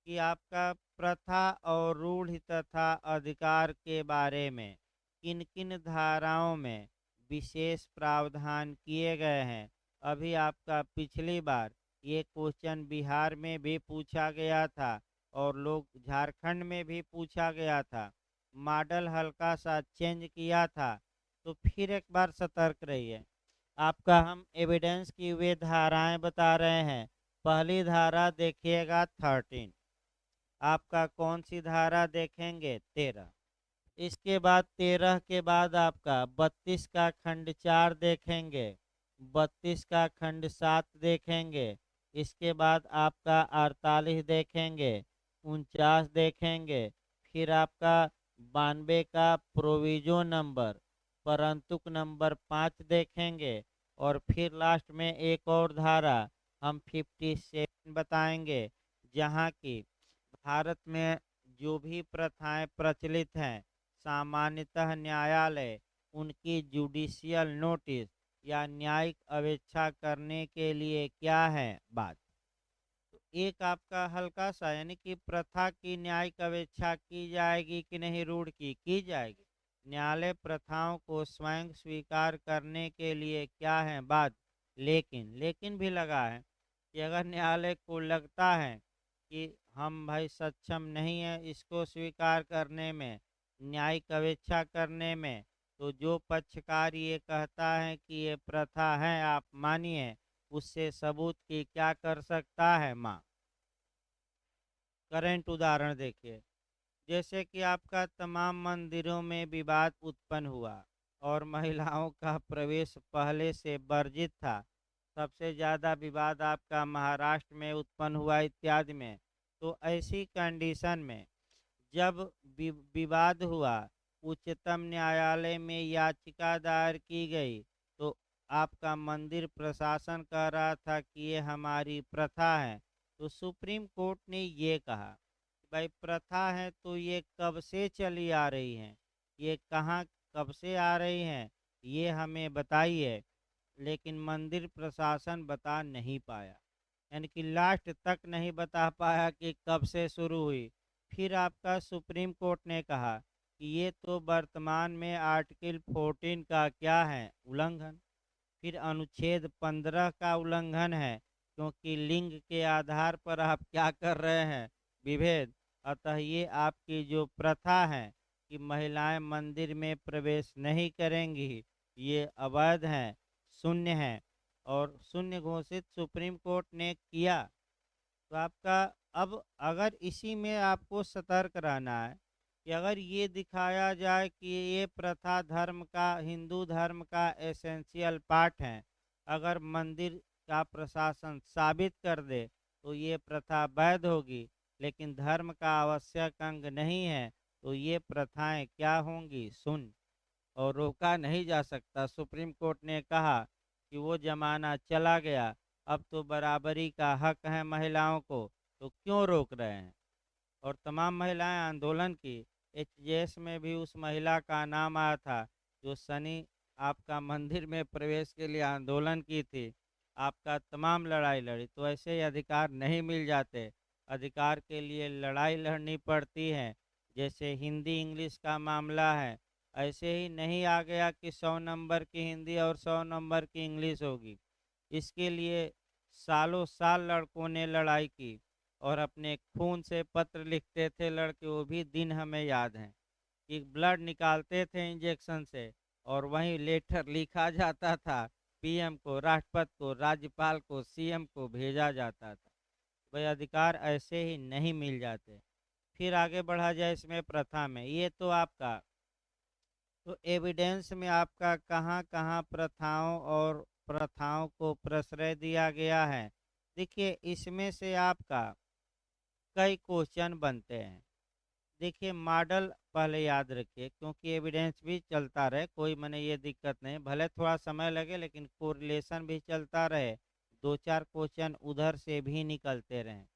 कि आपका प्रथा और रूढ़ तथा अधिकार के बारे में किन किन धाराओं में विशेष प्रावधान किए गए हैं। अभी आपका पिछली बार ये क्वेश्चन बिहार में भी पूछा गया था और लोग झारखंड में भी पूछा गया था। मॉडल हल्का सा चेंज किया था, तो फिर एक बार सतर्क रहिए। आपका हम एविडेंस की वे धाराएं बता रहे हैं। पहली धारा देखिएगा 13। आपका कौन सी धारा देखेंगे? 13। इसके बाद 13 के बाद आपका 32 का खंड 4 देखेंगे, 32 का खंड 7 देखेंगे। इसके बाद आपका 48 देखेंगे, 49 देखेंगे। फिर आपका 92 का प्रोविजो नंबर परंतुक नंबर 5 देखेंगे। और फिर लास्ट में एक और धारा हम 57 बताएंगे, जहाँ की भारत में जो भी प्रथाएं प्रचलित हैं, सामान्यतः न्यायालय उनकी जुडिशियल नोटिस या न्यायिक अवेक्षा करने के लिए क्या है बात। तो एक आपका हल्का सा यानी कि प्रथा की न्यायिक अवेक्षा की जाएगी कि नहीं, रूढ़ की जाएगी। न्यायालय प्रथाओं को स्वयं स्वीकार करने के लिए क्या है बात। लेकिन लेकिन भी लगा है कि अगर न्यायालय को लगता है कि हम भाई सक्षम नहीं है इसको स्वीकार करने में, न्यायिक अवेक्षा करने में, तो जो पक्षकार ये कहता है कि ये प्रथा है आप मानिए, उससे सबूत की क्या कर सकता है माँ। करंट उदाहरण देखिए, जैसे कि आपका तमाम मंदिरों में विवाद उत्पन्न हुआ और महिलाओं का प्रवेश पहले से वर्जित था। सबसे ज़्यादा विवाद आपका महाराष्ट्र में उत्पन्न हुआ इत्यादि में। तो ऐसी कंडीशन में जब विवाद हुआ, उच्चतम न्यायालय में याचिका दायर की गई, तो आपका मंदिर प्रशासन कह रहा था कि ये हमारी प्रथा है। तो सुप्रीम कोर्ट ने ये कहा कि भाई प्रथा है तो ये कब से चली आ रही हैं, ये कहाँ कब से आ रही हैं, ये हमें बताइए। लेकिन मंदिर प्रशासन बता नहीं पाया, यानी कि लास्ट तक नहीं बता पाया कि कब से शुरू हुई। फिर आपका सुप्रीम कोर्ट ने कहा कि ये तो वर्तमान में आर्टिकल 14 का क्या है, उल्लंघन। फिर अनुच्छेद 15 का उल्लंघन है, क्योंकि लिंग के आधार पर आप क्या कर रहे हैं, विभेद। अतः ये आपकी जो प्रथा है कि महिलाएं मंदिर में प्रवेश नहीं करेंगी, ये अवैध है, शून्य है। और शून्य घोषित सुप्रीम कोर्ट ने किया। तो आपका अब अगर इसी में आपको सतर्क रहना है कि अगर ये दिखाया जाए कि ये प्रथा धर्म का, हिंदू धर्म का एसेंशियल पार्ट है, अगर मंदिर का प्रशासन साबित कर दे तो ये प्रथा वैध होगी, लेकिन धर्म का आवश्यक अंग नहीं है, तो ये प्रथाएं क्या होंगी, शून्य। और रोका नहीं जा सकता। सुप्रीम कोर्ट ने कहा कि वो जमाना चला गया, अब तो बराबरी का हक है महिलाओं को, तो क्यों रोक रहे हैं। और तमाम महिलाएं आंदोलन की। एचजेएस में भी उस महिला का नाम आया था जो शनि आपका मंदिर में प्रवेश के लिए आंदोलन की थी, आपका तमाम लड़ाई लड़ी। तो ऐसे ही अधिकार नहीं मिल जाते, अधिकार के लिए लड़ाई लड़नी पड़ती है। जैसे हिंदी इंग्लिश का मामला है, ऐसे ही नहीं आ गया कि 100 नंबर की हिंदी और 100 नंबर की इंग्लिश होगी। इसके लिए सालों साल लड़कों ने लड़ाई की और अपने खून से पत्र लिखते थे लड़के, वो भी दिन हमें याद हैं कि ब्लड निकालते थे इंजेक्शन से और वहीं लेटर लिखा जाता था, पीएम को, राष्ट्रपति को, राज्यपाल को, सीएम को भेजा जाता था। वह अधिकार ऐसे ही नहीं मिल जाते। फिर आगे बढ़ा जाए इसमें प्रथा में, ये तो आपका, तो एविडेंस में आपका कहाँ कहाँ प्रथाओं और प्रथाओं को प्रश्रय दिया गया है। देखिए इसमें से आपका कई क्वेश्चन बनते हैं। देखिए मॉडल पहले याद रखिए, क्योंकि एविडेंस भी चलता रहे, कोई मने ये दिक्कत नहीं, भले थोड़ा समय लगे लेकिन कोरिलेशन भी चलता रहे, दो चार क्वेश्चन उधर से भी निकलते रहें।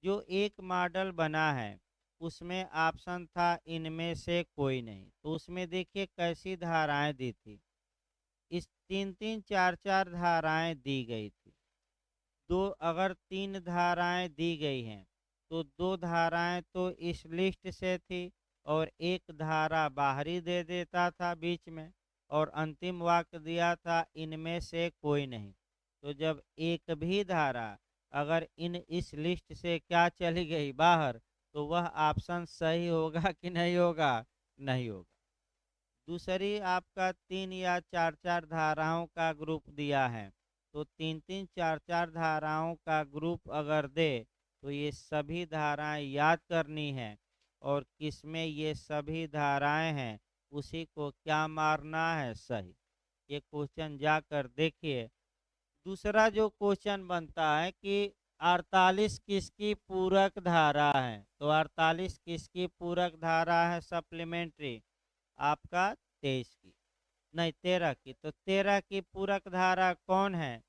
जो एक मॉडल बना है उसमें ऑप्शन था इनमें से कोई नहीं, तो उसमें देखिए कैसी धाराएं दी थी। इस तीन तीन चार चार धाराएं दी गई थी। दो अगर तीन धाराएं दी गई हैं तो दो धाराएं तो इस लिस्ट से थी और एक धारा बाहरी दे देता था बीच में, और अंतिम वाक्य दिया था इनमें से कोई नहीं। तो जब एक भी धारा अगर इन इस लिस्ट से क्या चली गई बाहर, तो वह ऑप्शन सही होगा कि नहीं होगा? नहीं होगा। दूसरी आपका तीन या चार चार धाराओं का ग्रुप दिया है, तो तीन तीन चार चार धाराओं का ग्रुप अगर दे तो ये सभी धाराएं याद करनी है, और किसमें ये सभी धाराएं हैं उसी को क्या मारना है? सही। ये क्वेश्चन जाकर देखिए। दूसरा जो क्वेश्चन बनता है कि 48 किसकी पूरक धारा है, तो 48 किसकी पूरक धारा है सप्लीमेंट्री? आपका 23 की, नहीं 13 की। तो 13 की पूरक धारा कौन है?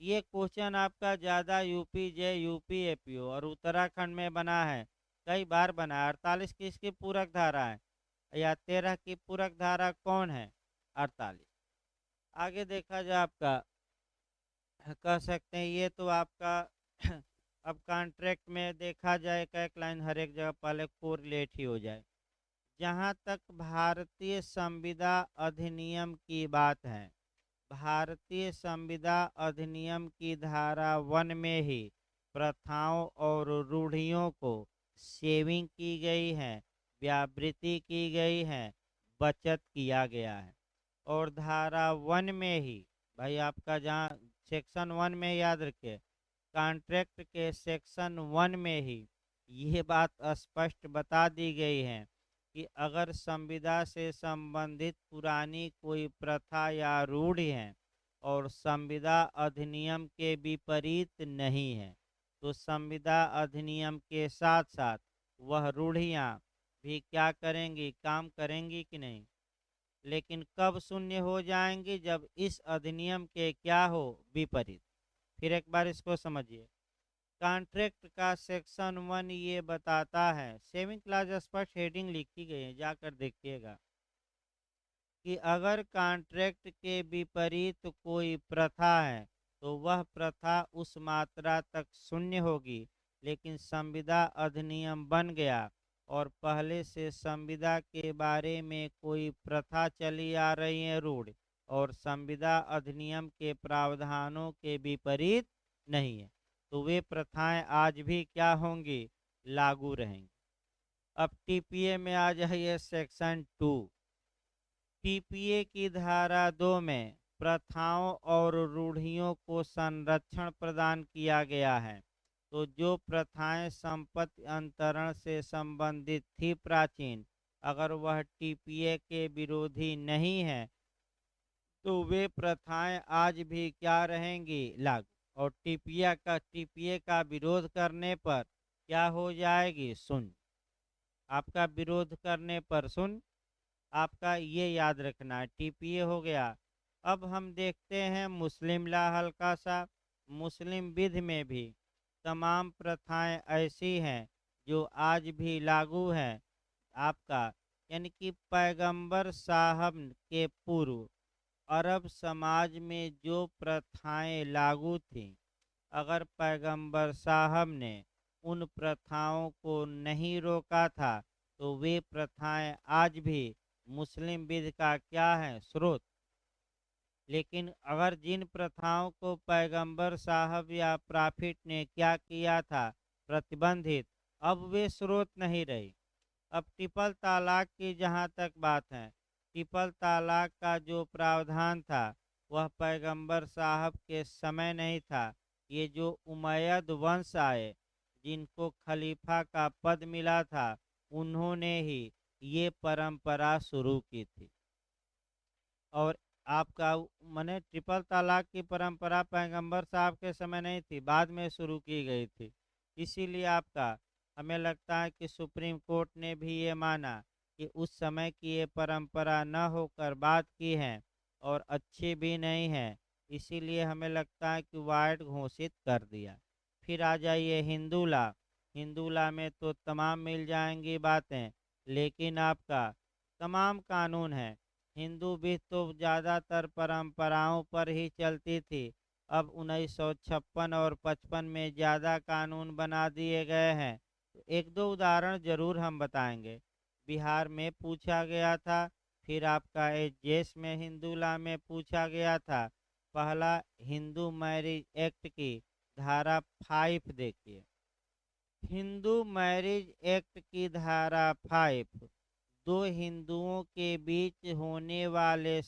ये क्वेश्चन आपका ज़्यादा यूपी जे यूपी एपीओ और उत्तराखंड में बना है, कई बार बना है। 48 किसकी पूरक धारा है या 13 की पूरक धारा कौन है? 48। आगे देखा जाए आपका, कह सकते हैं ये तो आपका अब कॉन्ट्रैक्ट में देखा जाए एक एक लाइन हर एक जगह पहले कोरिलेट ही हो जाए। जहाँ तक भारतीय संविदा अधिनियम की बात है, भारतीय संविदा अधिनियम की धारा 1 में ही प्रथाओं और रूढ़ियों को सेविंग की गई है, व्यावृत्ति की गई है, बचत किया गया है। और धारा 1 में ही भाई आपका जहाँ सेक्शन 1 में याद रखिए, कॉन्ट्रैक्ट के सेक्शन 1 में ही ये बात स्पष्ट बता दी गई है कि अगर संविदा से संबंधित पुरानी कोई प्रथा या रूढ़ि है और संविदा अधिनियम के विपरीत नहीं है, तो संविदा अधिनियम के साथ साथ वह रूढ़ियाँ भी क्या करेंगी? काम करेंगी कि नहीं? लेकिन कब शून्य हो जाएंगी? जब इस अधिनियम के क्या हो? विपरीत। फिर एक बार इसको समझिए। कॉन्ट्रैक्ट का सेक्शन 1 ये बताता है, सेविंग क्लाज स्पष्ट हेडिंग लिखी गई है, जाकर देखिएगा, कि अगर कॉन्ट्रैक्ट के विपरीत कोई प्रथा है तो वह प्रथा उस मात्रा तक शून्य होगी। लेकिन संविदा अधिनियम बन गया और पहले से संविदा के बारे में कोई प्रथा चली आ रही है रूढ़, और संविदा अधिनियम के प्रावधानों के विपरीत नहीं है, तो वे प्रथाएं आज भी क्या होंगी? लागू रहेंगी। अब टीपीए में आ जाइए सेक्शन 2। टीपीए की धारा 2 में प्रथाओं और रूढ़ियों को संरक्षण प्रदान किया गया है। तो जो प्रथाएं संपत्ति अंतरण से संबंधित थी प्राचीन, अगर वह टीपीए के विरोधी नहीं है तो वे प्रथाएं आज भी क्या रहेंगी? लागू। और टीपीए का विरोध करने पर क्या हो जाएगी? शून्य। आपका विरोध करने पर शून्य, आपका ये याद रखना है। टीपीए हो गया। अब हम देखते हैं मुस्लिम ला हल्का सा। मुस्लिम विधि में भी तमाम प्रथाएं ऐसी हैं जो आज भी लागू हैं। आपका यानी कि पैगंबर साहब के पूर्व अरब समाज में जो प्रथाएं लागू थीं, अगर पैगंबर साहब ने उन प्रथाओं को नहीं रोका था तो वे प्रथाएं आज भी मुस्लिम विधि का क्या है? स्रोत। लेकिन अगर जिन प्रथाओं को पैगंबर साहब या प्रॉफिट ने क्या किया था? प्रतिबंधित, अब वे स्रोत नहीं रही। अब ट्रिपल तलाक की जहाँ तक बात है, ट्रिपल तलाक का जो प्रावधान था वह पैगंबर साहब के समय नहीं था। ये जो उमैयद वंश आए, जिनको खलीफा का पद मिला था, उन्होंने ही ये परंपरा शुरू की थी। और आपका मने ट्रिपल तलाक की परंपरा पैगंबर साहब के समय नहीं थी, बाद में शुरू की गई थी। इसीलिए आपका हमें लगता है कि सुप्रीम कोर्ट ने भी ये माना कि उस समय की ये परंपरा न होकर बाद की है और अच्छी भी नहीं है। इसीलिए हमें लगता है कि वाइड घोषित कर दिया। फिर आ जाइए हिंदू ला। हिंदू ला में तो तमाम मिल जाएंगी बातें, लेकिन आपका तमाम कानून हैं। हिंदू विध तो ज़्यादातर परंपराओं पर ही चलती थी। अब 1956 और 55 में ज़्यादा कानून बना दिए गए हैं। तो एक दो उदाहरण ज़रूर हम बताएंगे। बिहार में पूछा गया था, फिर आपका एजेस में हिंदू लॉ में पूछा गया था। पहला, हिंदू मैरिज एक्ट की धारा 5 देखिए। हिंदू मैरिज एक्ट की धारा 5 दो हिंदुओं के बीच होने वाले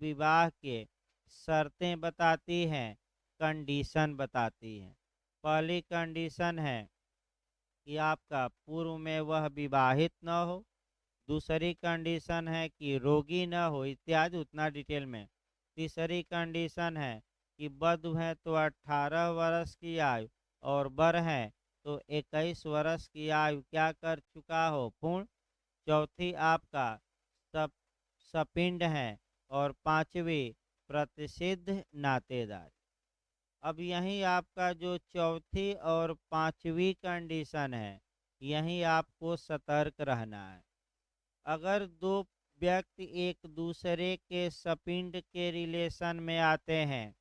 विवाह के शर्तें बताती हैं, कंडीशन बताती हैं। पहली कंडीशन है कि आपका पूर्व में वह विवाहित न हो। दूसरी कंडीशन है कि रोगी न हो, इत्यादि, उतना डिटेल में। तीसरी कंडीशन है कि वधु है तो 18 वर्ष की आयु, और वर है तो 21 वर्ष की आयु क्या कर चुका हो, पूर्ण। चौथी आपका सप सपिंड है, और पांचवी प्रतिसिद्ध नातेदार। अब यही आपका जो चौथी और पांचवी कंडीशन है, यही आपको सतर्क रहना है। अगर दो व्यक्ति एक दूसरे के सपिंड के रिलेशन में आते हैं,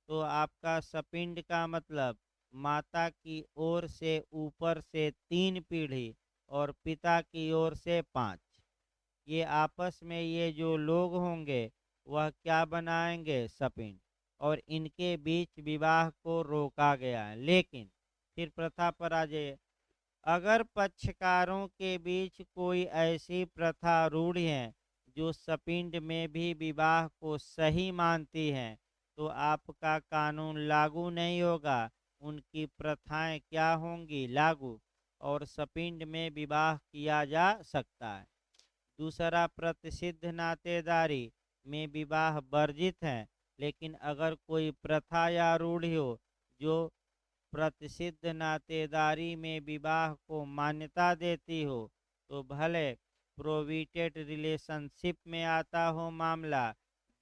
तो आपका सपिंड का मतलब माता की ओर से ऊपर से 3 पीढ़ी और पिता की ओर से 5। ये आपस में ये जो लोग होंगे वह क्या बनाएंगे, सपिंड। और इनके बीच विवाह को रोका गया है। लेकिन फिर प्रथा पर आ जाइए। अगर पक्षकारों के बीच कोई ऐसी प्रथा रूढ़ है जो सपिंड में भी विवाह को सही मानती है, तो आपका कानून लागू नहीं होगा। उनकी प्रथाएं क्या होंगी, लागू। और सपिंड में विवाह किया जा सकता है। दूसरा, प्रतिसिद्ध नातेदारी में विवाह वर्जित है। लेकिन अगर कोई प्रथा या रूढ़ी हो जो प्रतिसिद्ध नातेदारी में विवाह को मान्यता देती हो, तो भले प्रोविटेड रिलेशनशिप में आता हो मामला,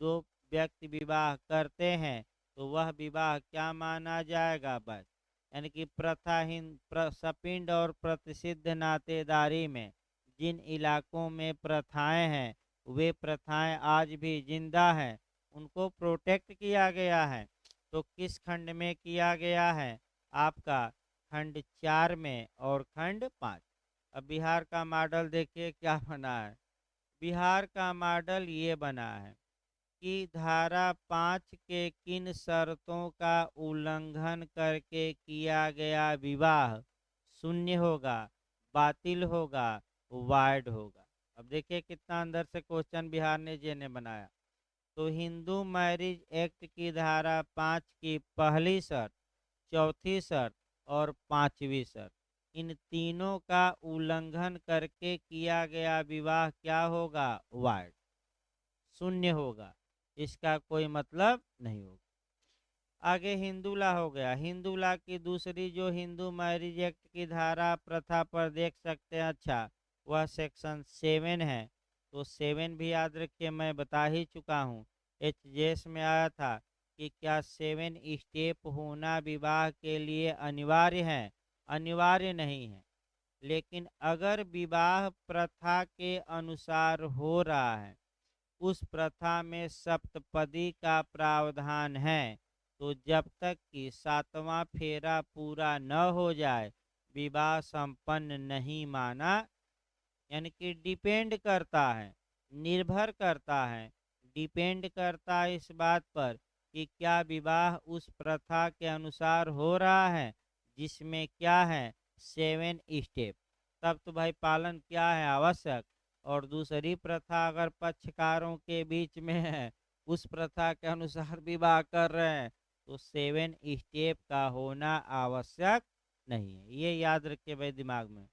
दो व्यक्ति विवाह करते हैं, तो वह विवाह क्या माना जाएगा, बस। यानी कि प्रथाहीन सपिंड और प्रतिसिद्ध नातेदारी में जिन इलाकों में प्रथाएं हैं, वे प्रथाएं आज भी जिंदा हैं, उनको प्रोटेक्ट किया गया है। तो किस खंड में किया गया है, आपका खंड 4 में और खंड 5। अब बिहार का मॉडल देखिए क्या बना है। बिहार का मॉडल ये बना है कि धारा 5 के किन शर्तों का उल्लंघन करके किया गया विवाह शून्य होगा, बातिल होगा, वाइड होगा। अब देखिए कितना अंदर से क्वेश्चन बिहार ने जे ने बनाया। तो हिंदू मैरिज एक्ट की धारा 5 की पहली शर्त, चौथी शर्त और पांचवी शर्त, इन तीनों का उल्लंघन करके किया गया विवाह क्या होगा, वाइड, शून्य होगा। इसका कोई मतलब नहीं होगा। आगे हिंदू लॉ हो गया। हिंदू लॉ की दूसरी जो हिंदू मैरिज एक्ट की धारा प्रथा पर देख सकते हैं, अच्छा, वह सेक्शन 7 है। तो 7 भी याद रखिए, मैं बता ही चुका हूँ। एचजेएस में आया था कि क्या 7 स्टेप होना विवाह के लिए अनिवार्य है, अनिवार्य नहीं है। लेकिन अगर विवाह प्रथा के अनुसार हो रहा है, उस प्रथा में सप्तपदी का प्रावधान है, तो जब तक कि 7वां फेरा पूरा न हो जाए, विवाह संपन्न नहीं माना। यानी कि डिपेंड करता है, निर्भर करता है, डिपेंड करता है इस बात पर कि क्या विवाह उस प्रथा के अनुसार हो रहा है जिसमें क्या है, 7 स्टेप। तब तो भाई पालन क्या है, आवश्यक। और दूसरी प्रथा अगर पक्षकारों के बीच में है, उस प्रथा के अनुसार विवाह कर रहे हैं, तो 7 स्टेप का होना आवश्यक नहीं है। ये याद रखिए भाई दिमाग में।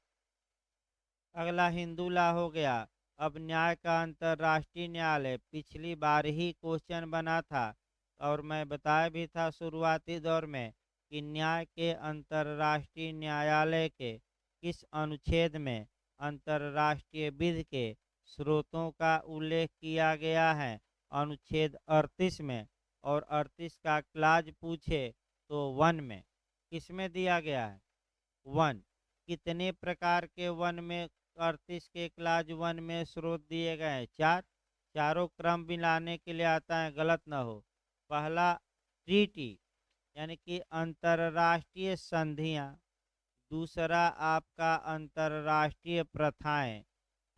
अगला हिंदू लॉ हो गया। अब न्याय का अंतर्राष्ट्रीय न्यायालय पिछली बार ही क्वेश्चन बना था, और मैं बताया भी था शुरुआती दौर में कि न्याय के अंतर्राष्ट्रीय न्यायालय के किस अनुच्छेद में अंतर्राष्ट्रीय विधि के स्रोतों का उल्लेख किया गया है, अनुच्छेद 38 में। और 38 का क्लाज पूछे तो 1 में। किसमें दिया गया है, 1। कितने प्रकार के 1 में, 38 के क्लाज 1 में स्रोत दिए गए हैं, 4। चारों क्रम मिलाने के लिए आता है, गलत ना हो। पहला ट्रीटी यानी कि अंतर्राष्ट्रीय संधियां, दूसरा आपका अंतर्राष्ट्रीय प्रथाएं,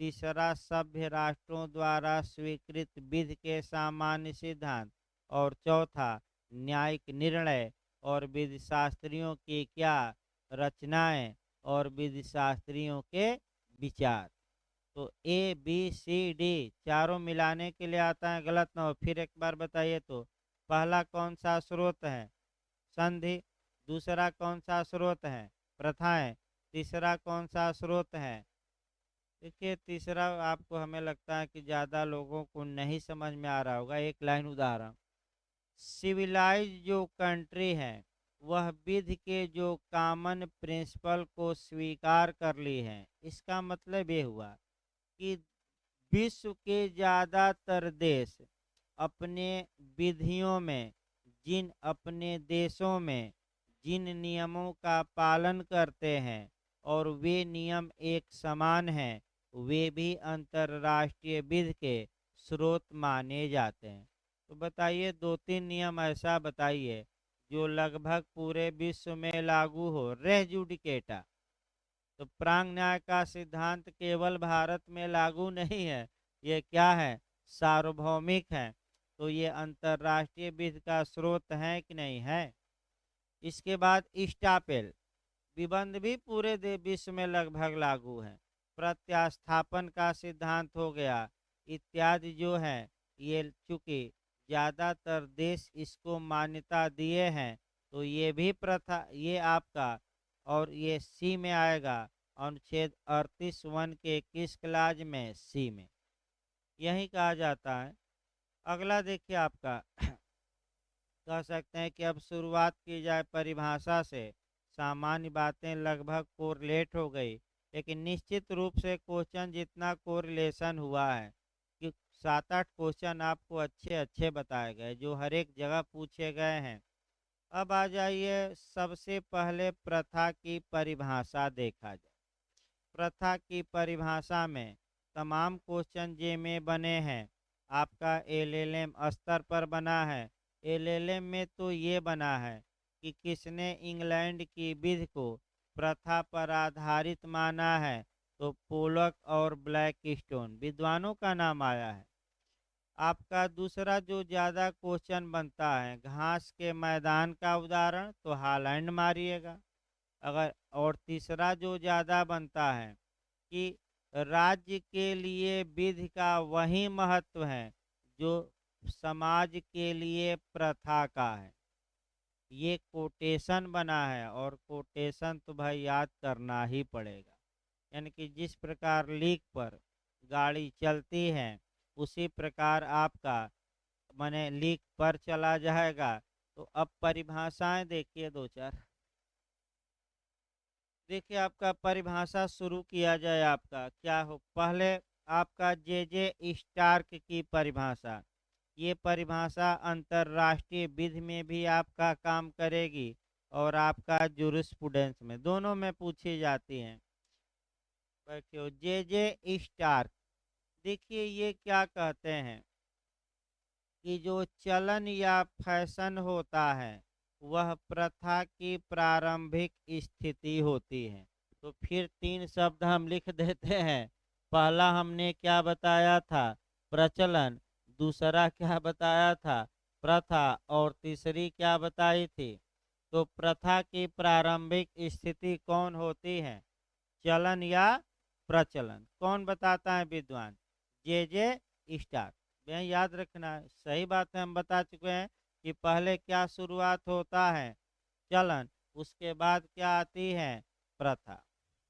तीसरा सभ्य राष्ट्रों द्वारा स्वीकृत विधि के सामान्य सिद्धांत, और चौथा न्यायिक निर्णय और विधिशास्त्रियों की क्या रचनाएं और विधिशास्त्रियों के विचार। तो ए बी सी डी चारों मिलाने के लिए आता है, गलत ना हो। फिर एक बार बताइए तो, पहला कौन सा स्रोत है, संधि। दूसरा कौन सा स्रोत है, प्रथाएं। तीसरा कौन सा स्रोत है। देखिए तीसरा आपको, हमें लगता है कि ज़्यादा लोगों को नहीं समझ में आ रहा होगा। एक लाइन उदाहरण, सिविलाइज जो कंट्री है वह विधि के जो कॉमन प्रिंसिपल को स्वीकार कर ली है। इसका मतलब ये हुआ कि विश्व के ज़्यादातर देश अपने विधियों में, अपने देशों में जिन नियमों का पालन करते हैं और वे नियम एक समान हैं, वे भी अंतर्राष्ट्रीय विधि के स्रोत माने जाते हैं। तो बताइए दो तीन नियम ऐसा बताइए जो लगभग पूरे विश्व में लागू हो। रेस जुडिकेटा, तो प्रांग न्याय का सिद्धांत केवल भारत में लागू नहीं है, ये क्या है, सार्वभौमिक है। तो ये अंतर्राष्ट्रीय विधि का स्रोत है कि नहीं है। इसके बाद स्टापेल विबंध भी पूरे विश्व में लगभग लागू है। प्रत्यास्थापन का सिद्धांत हो गया इत्यादि जो है, ये चूंकि ज़्यादातर देश इसको मान्यता दिए हैं, तो ये भी प्रथा, ये आपका, और ये सी में आएगा, अनुच्छेद 38(1) के किस क्लाज में, सी में, यही कहा जाता है। अगला देखिए आपका कह सकते हैं कि अब शुरुआत की जाए परिभाषा से। सामान्य बातें लगभग कोरिलेट हो गई, लेकिन निश्चित रूप से क्वेश्चन जितना कोरिलेशन हुआ है कि 7-8 क्वेश्चन आपको अच्छे अच्छे बताए गए जो हर एक जगह पूछे गए हैं। अब आ जाइए, सबसे पहले प्रथा की परिभाषा देखा जाए। प्रथा की परिभाषा में तमाम क्वेश्चन जे में बने हैं, आपका एलएलएम स्तर पर बना है। एलएलएम में तो ये बना है कि किसने इंग्लैंड की विधि को प्रथा पर आधारित माना है, तो पोलक और ब्लैकस्टोन विद्वानों का नाम आया है। आपका दूसरा जो ज़्यादा क्वेश्चन बनता है, घास के मैदान का उदाहरण, तो हालैंड मारिएगा। अगर, और तीसरा जो ज़्यादा बनता है कि राज्य के लिए विधि का वही महत्व है जो समाज के लिए प्रथा का है। ये कोटेशन बना है, और कोटेशन तो भाई याद करना ही पड़ेगा। यानी कि जिस प्रकार लीक पर गाड़ी चलती है, उसी प्रकार आपका माने लीक पर चला जाएगा। तो अब परिभाषाएं देखिए दो चार। देखिए आपका परिभाषा शुरू किया जाए, आपका क्या हो, पहले आपका जे स्टार्क की परिभाषा। ये परिभाषा अंतर्राष्ट्रीय विधि में भी आपका काम करेगी और आपका जूरिस्प्रूडेंस में, दोनों में पूछी जाती हैं। बैठियो, जे स्टार्क, देखिए ये क्या कहते हैं कि जो चलन या फैशन होता है वह प्रथा की प्रारंभिक स्थिति होती है। तो फिर तीन शब्द हम लिख देते हैं। पहला हमने क्या बताया था, प्रचलन। दूसरा क्या बताया था, प्रथा। और तीसरी क्या बताई थी। तो प्रथा की प्रारंभिक स्थिति कौन होती है, चलन या प्रचलन, कौन बताता है विद्वान, जे स्टार्क। यह याद रखना है, सही बात है, हम बता चुके हैं कि पहले क्या शुरुआत होता है, चलन, उसके बाद क्या आती है, प्रथा।